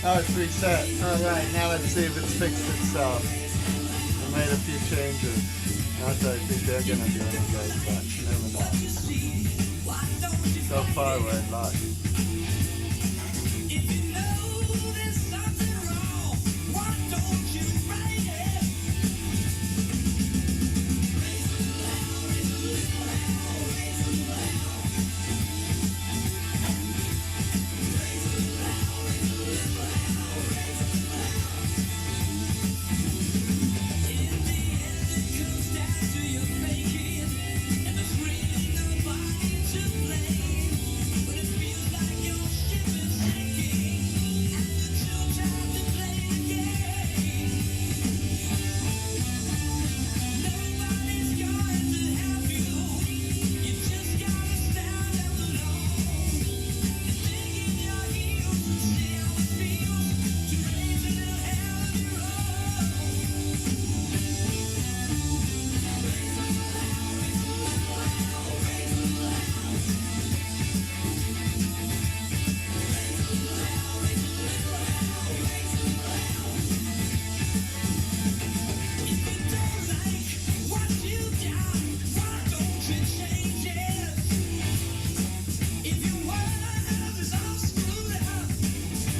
A: Oh, it's reset. Alright, now let's see if it's fixed itself. I made a few changes. Not that I think they're gonna do any good, but never know. So far we're in luck.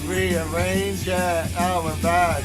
A: Rearrange it. Oh, we're back.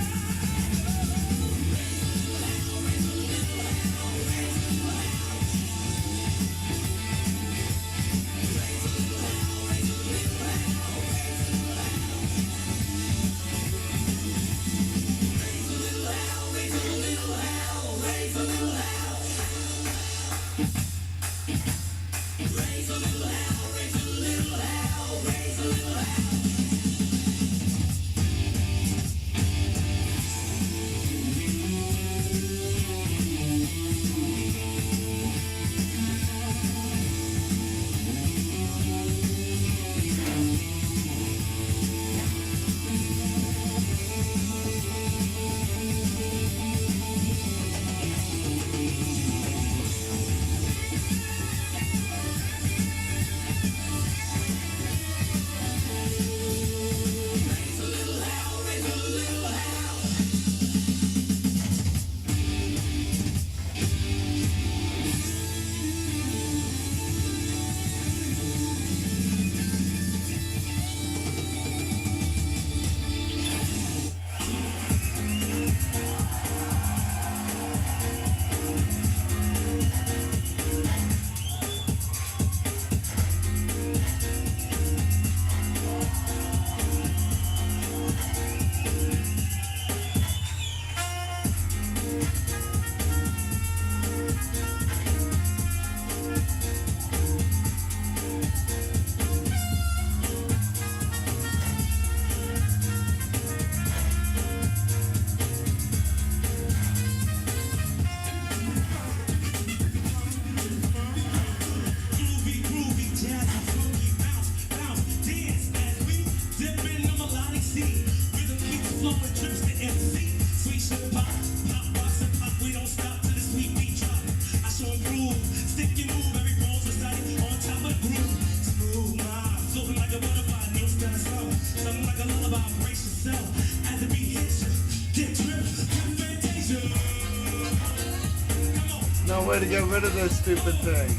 A: No way to get rid of this stupid thing.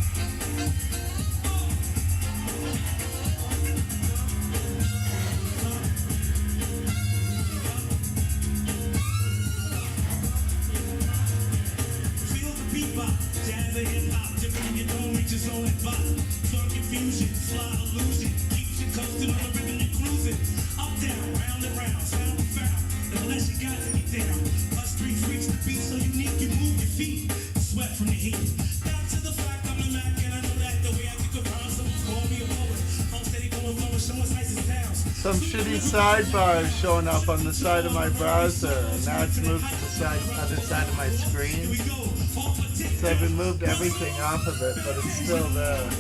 A: Some shitty sidebar is showing up on the side of my browser, and now it's moved to the other side of my screen. So I've removed everything off of it, but it's still there.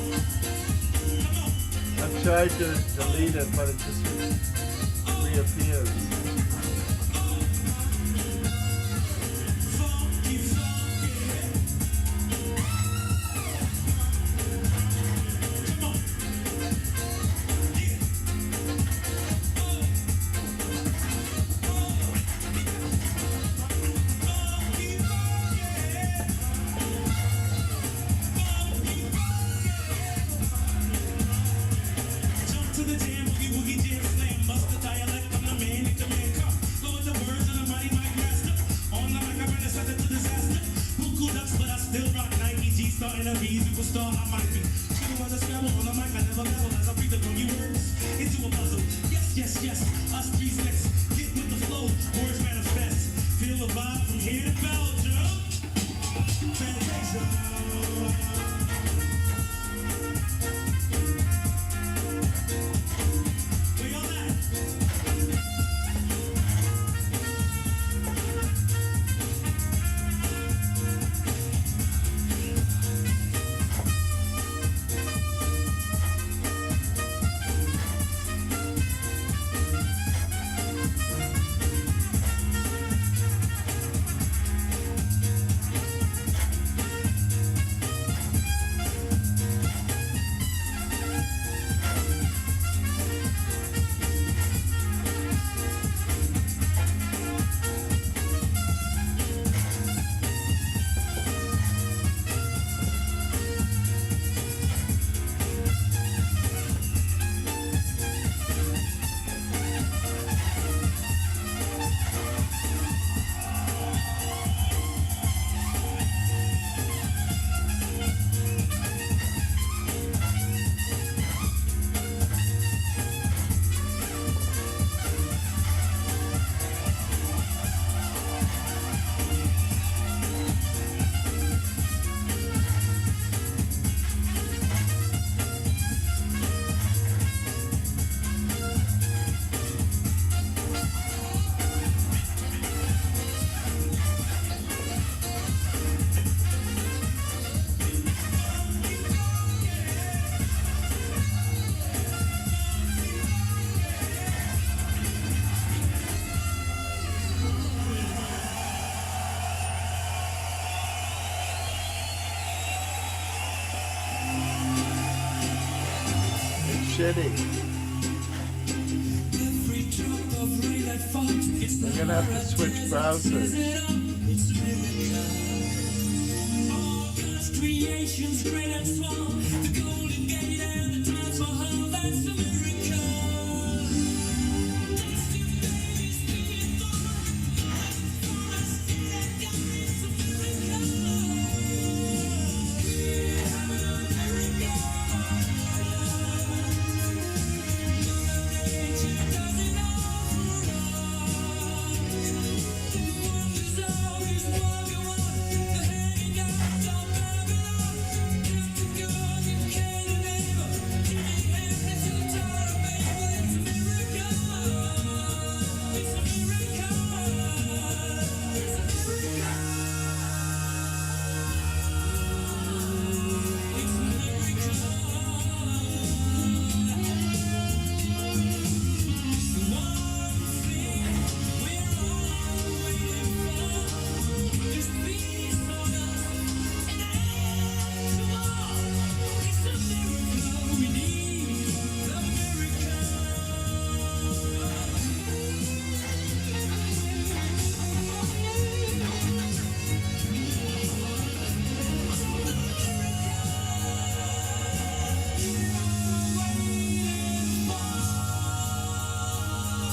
A: I've tried to delete it, but it just reappears.
C: rise into disaster. Buku ducks, but I still rock Nike. G starting a V, superstar I might be. Chicken was a scrabble on the mic, I never babble as I breathe the new words into a puzzle. Yes, yes, yes, us three's next. Get with the flow, words manifest. Feel the vibe from here to Belgium. Fantasia. Where y'all at?
A: Shitty. We're gonna have to switch browsers.
D: Creations great and small, the Golden Gate and the times for her, that's a miracle. That's the baby's being born, for us, that God is a miracle. We're having a miracle. Mother Nature does it all for us. The wonders of His world go on, the hanging out of Babylon. Get to God, you can't never. Jimmy Hendrix is a tar of Babel. It's a miracle. It's a miracle. It's a miracle. It's a miracle. The one thing we're all waiting for is peace on earth and an end to war. It's a miracle we need, a miracle.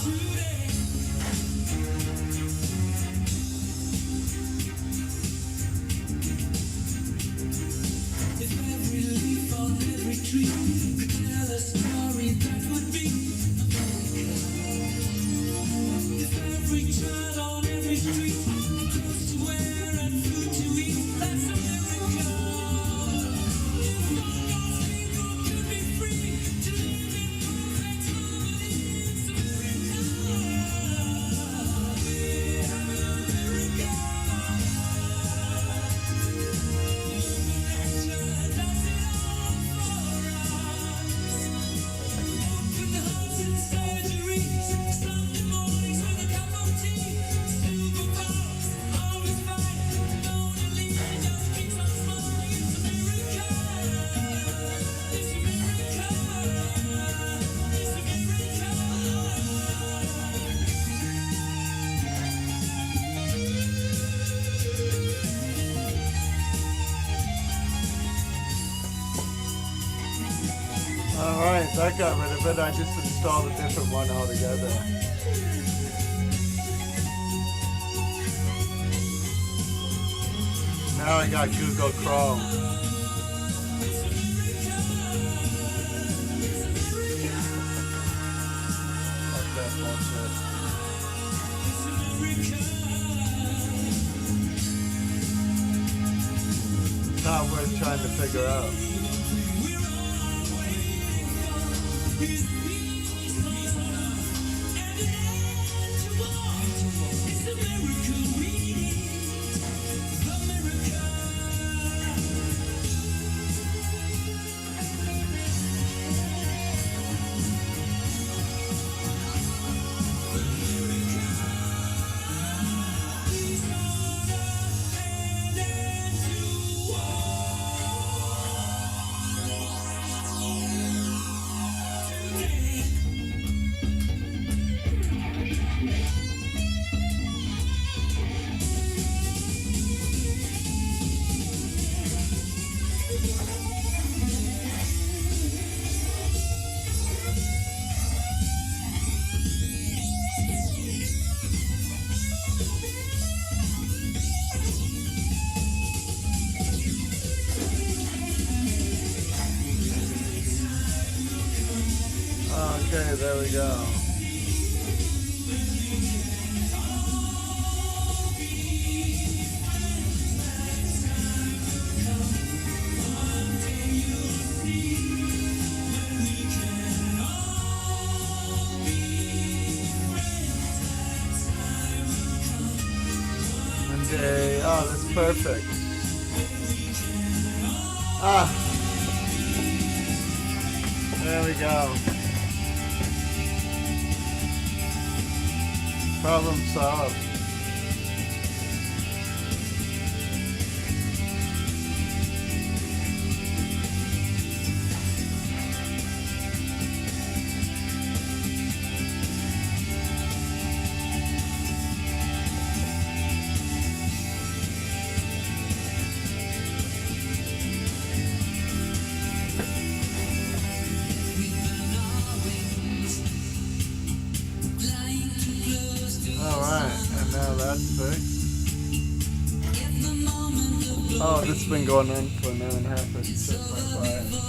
D: Today. If every leaf on every tree could tell a story, that would be a miracle. If every child on every street had clothes to wear and food to eat, that's a miracle. If all God's people could be free to live in perfect harmony, it's a miracle. We're having a miracle.
A: Alright, that got rid of it. I just installed a different one altogether. Now I got Google Chrome. Fuck that bullshit. It's not worth trying to figure out. Okay, there we go. Monday. Oh, that's perfect. Ah. There we go. Problem solved. Oh, this has been going on for an hour and a half. It's 6.5.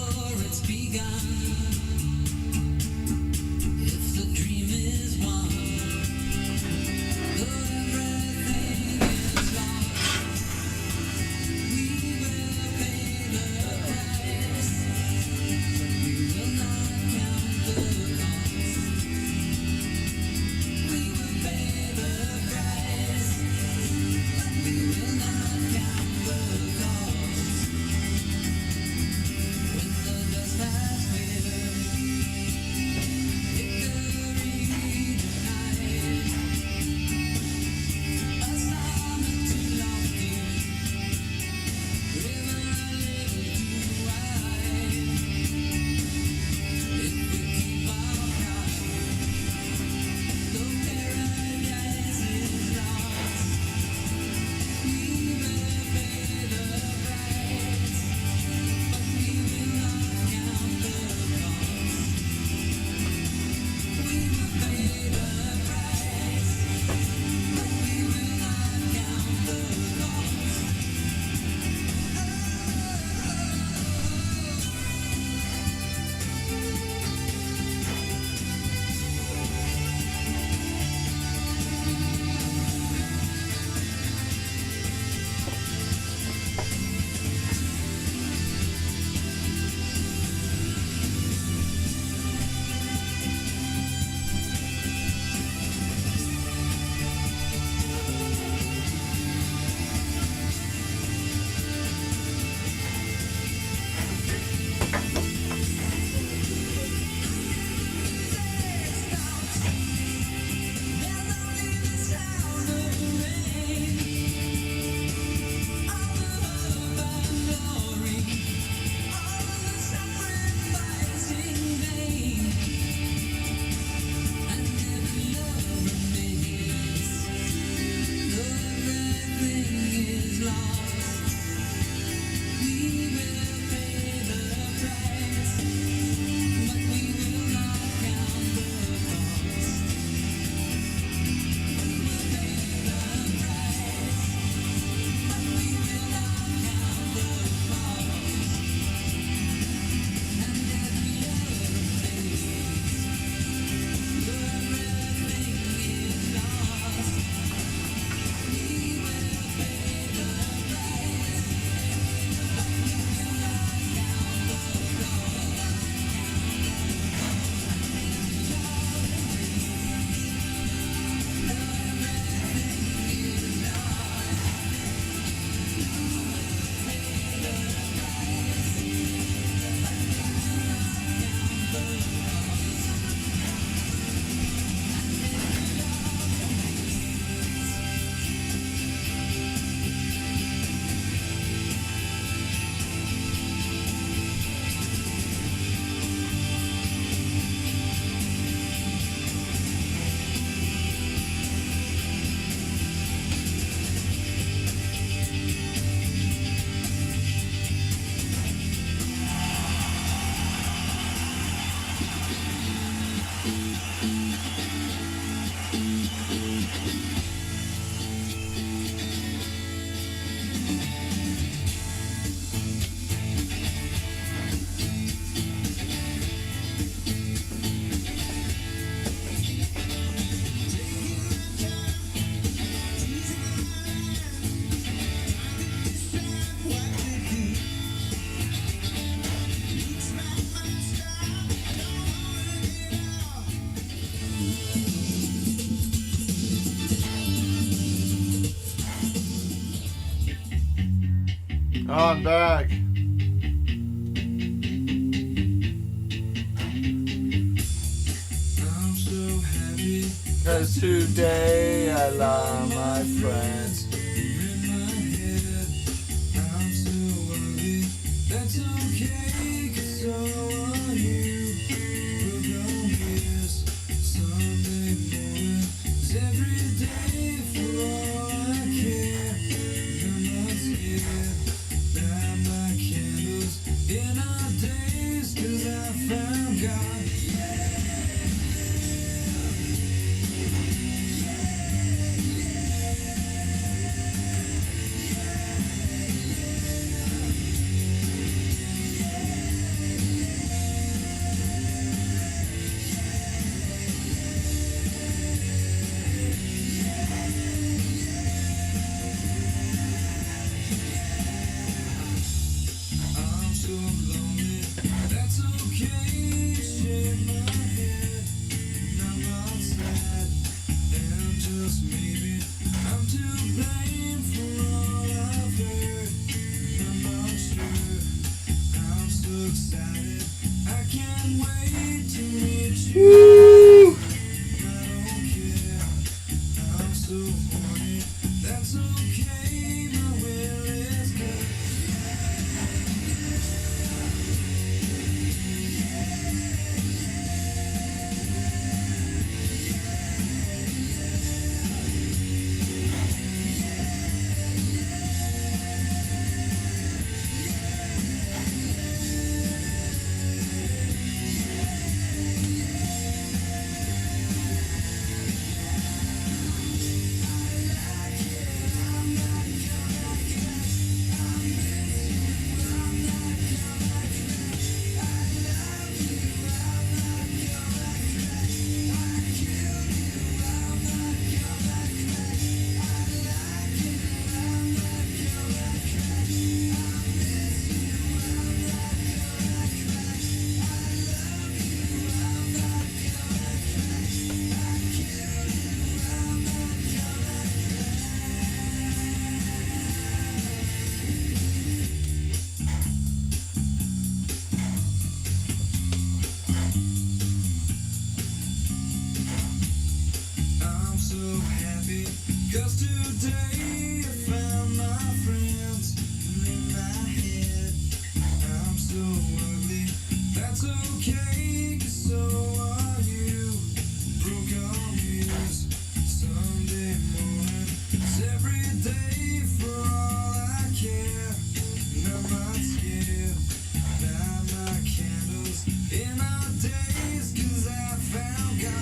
A: Oh, I'm back.
B: I'm so happy.
A: Cause today I love my friends.
B: In my head, I'm so ugly. That's okay, 'cause so are you. We're gonna miss Sunday morning. 'Cause every day for all I care. I'm not scared. Light my candles in our days, 'cause I found God. I'm so lonely, that's okay. Shake my head, I'm not sad. And just maybe I'm to blame for all I've heard. I'm not sure. I'm so excited, I can't wait to meet you. I don't care. I'm so horny, that's okay. My will is good. I'm so happy, 'cause today I found my friends in my head. I'm so ugly, that's okay, 'cause so are you. Broke on ears, Sunday morning, it's every day for all I care. And I'm not scared, light my candles in our days, 'cause I found God.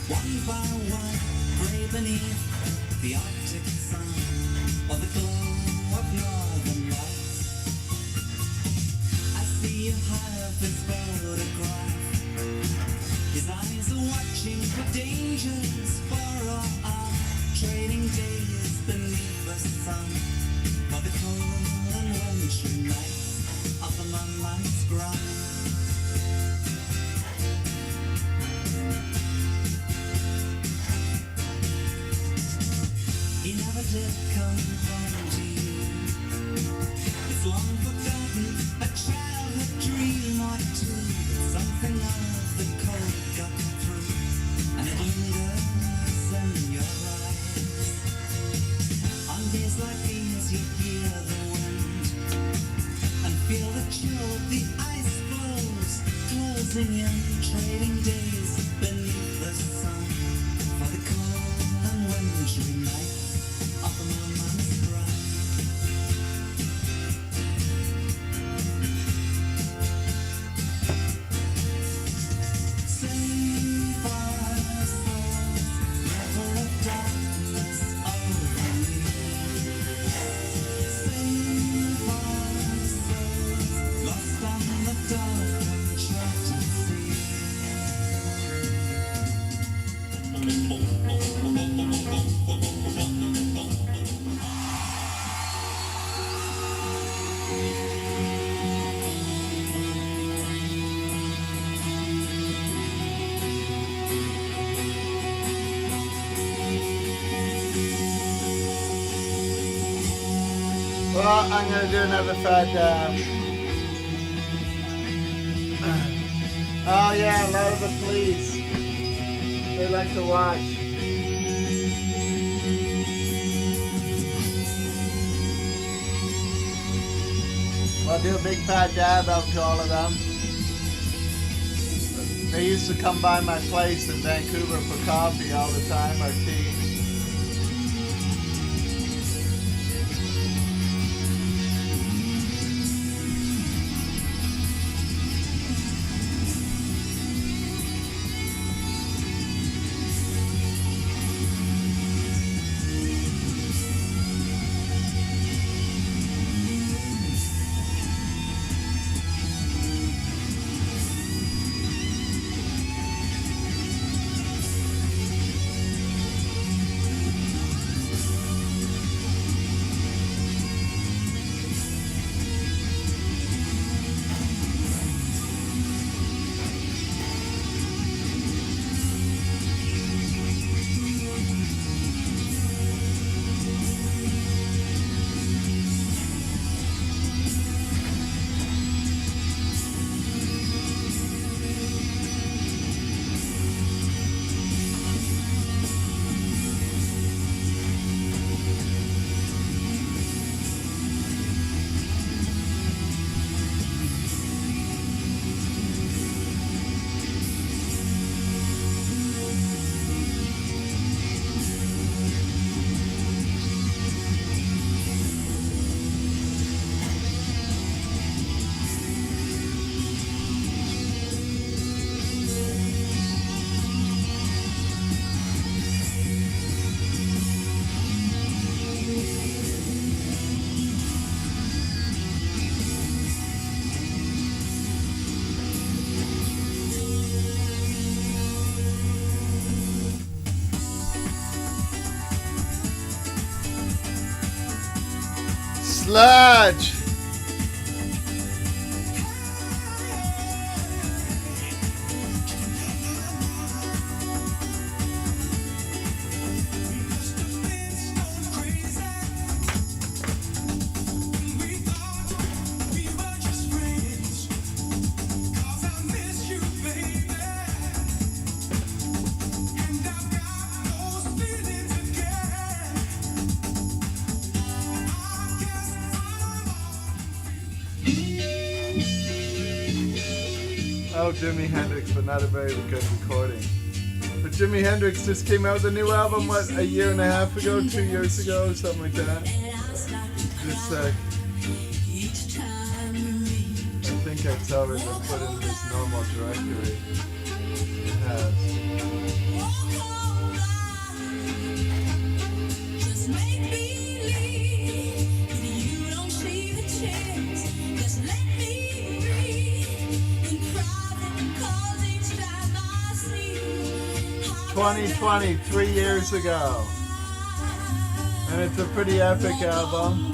B: One by one, gray beneath the Arctic sun, or the glow of northern lights. I see you have his photograph. His eyes are watching for dangers far off, trading days beneath the sun, for the cold and wintry nights of the moonlight's grind. He never did come home to you. It's long forgotten, a childhood dream or two. Something of the cold got through, and it lingers in your eyes. On days like these, you hear the wind and feel the chill of the ice floes closing in, trading days beneath the sun for the cold and wintry nights of the moonman's bride. Save our souls, never a darkness over me. Save our souls, lost on the dark uncharted sea.
A: Well, I'm gonna do another fat dab. Oh yeah, a lot of the police. They like to watch. I'll do a big fat dab out to all of them. They used to come by my place in Vancouver for coffee all the time, or tea. Sludge! Oh, Jimi Hendrix, but not a very good recording. But Jimi Hendrix just came out with a new album, what, a year and a half ago, 2 years ago, something like that. Just I think it's already been put in this normal directory. It has.
D: Just make believe that you don't see the chance. Just let me breathe in private, 'cause each time I see how
A: 2020, 3 years ago. And it's a pretty epic album.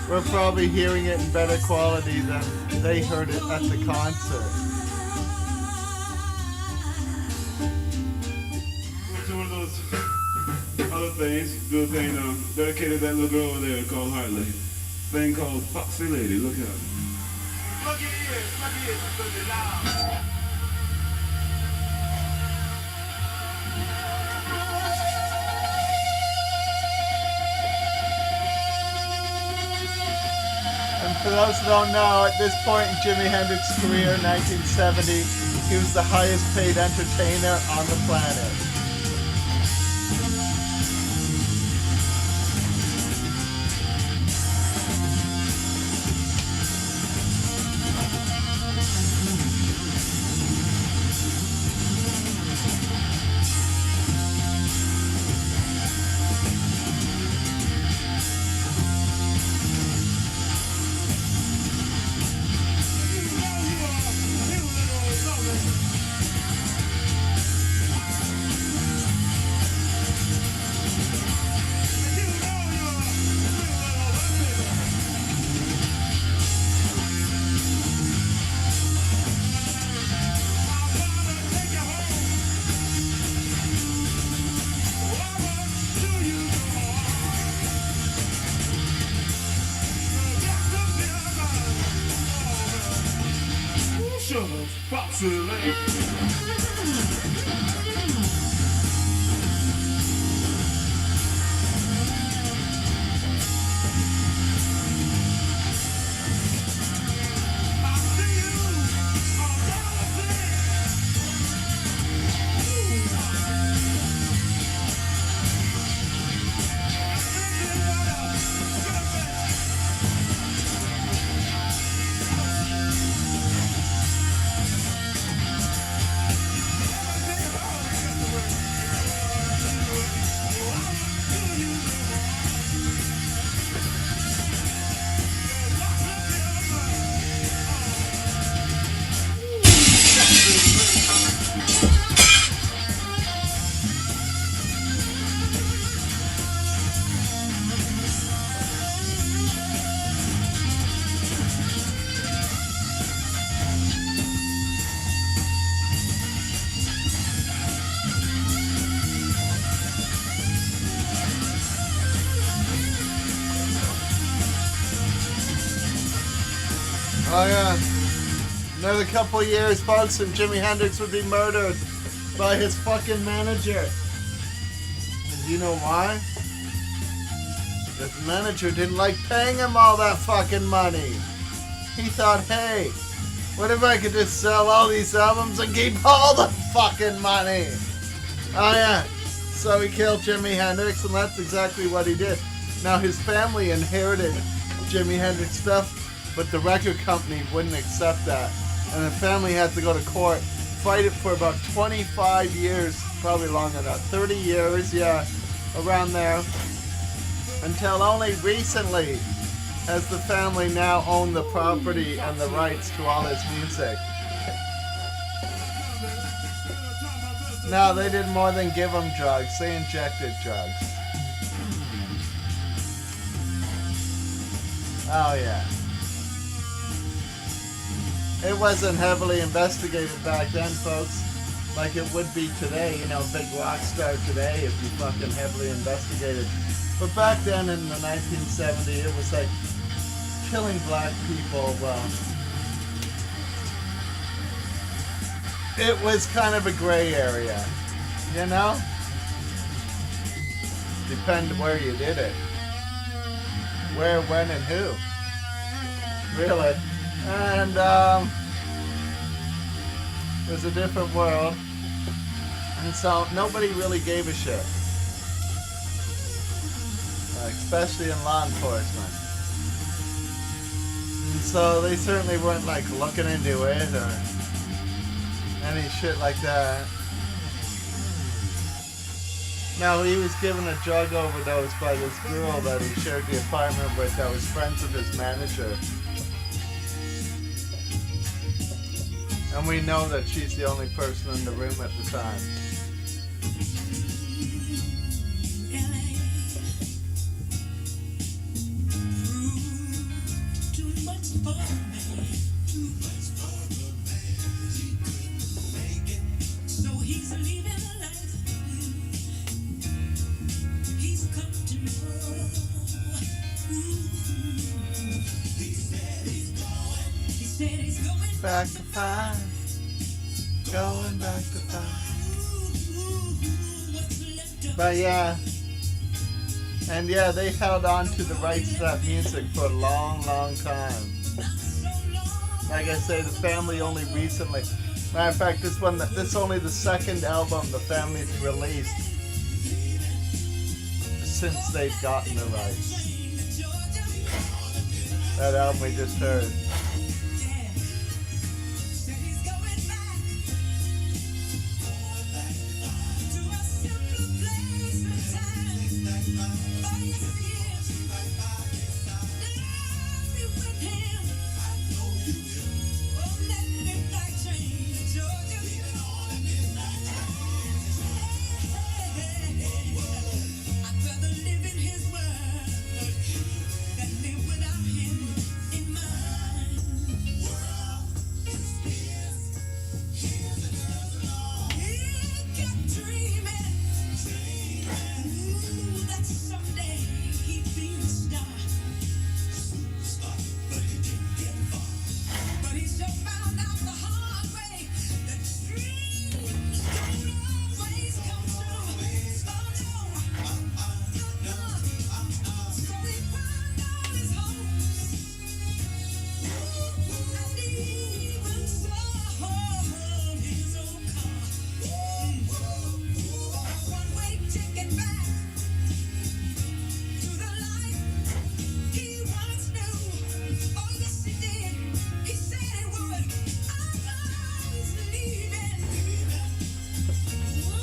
A: We're probably hearing it in better quality than they heard it at the concert.
F: To one of those other things, do a thing dedicated to that little girl over there called Hartley.
C: thing called Foxy Lady. Look out.
A: And for those who don't know, at this point in Jimi Hendrix's career, 1970, he was the highest paid entertainer on the planet.
C: Foxy Lady.
A: Oh yeah. Another couple years, folks, and Jimi Hendrix would be murdered by his fucking manager. And you know why? His manager didn't like paying him all that fucking money. He thought, hey, what if I could just sell all these albums and keep all the fucking money? Oh yeah. So he killed Jimi Hendrix, and that's exactly what he did. Now his family inherited Jimi Hendrix stuff, but the record company wouldn't accept that. And the family had to go to court, fight it for about 25 years, probably longer than that, 30 years, yeah, around there. Until only recently has the family now owned the property and the rights to all his music. No, they did more than give him drugs, they injected drugs. Oh yeah. It wasn't heavily investigated back then, folks, like it would be today, you know, big rock star today if you fucking heavily investigated. But back then in the 1970s, it was like killing black people, well, it was kind of a gray area, you know? Depended where you did it. Where, when, and who. Really. And it was a different world, and so nobody really gave a shit, especially in law enforcement. And so they certainly weren't like looking into it or any shit like that. Now he was given a drug overdose by this girl that he shared the apartment with that was friends of his manager. And we know that she's the only person in the room at the time. Back to 5. Going back to 5. But yeah. And yeah, they held on to the rights to that music for a long, long time. Like I say, the family only recently. Matter of fact, this is only the second album the family's released since they've gotten the rights. That album we just heard.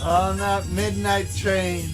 A: On that midnight train.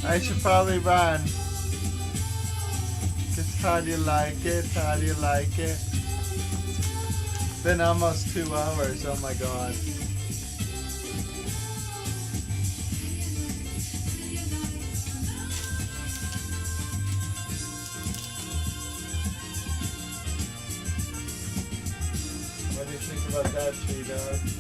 A: I should probably run. Cause how do you like it? How do you like it? Been almost 2 hours, oh my god. What do you think about that, Tree Dog?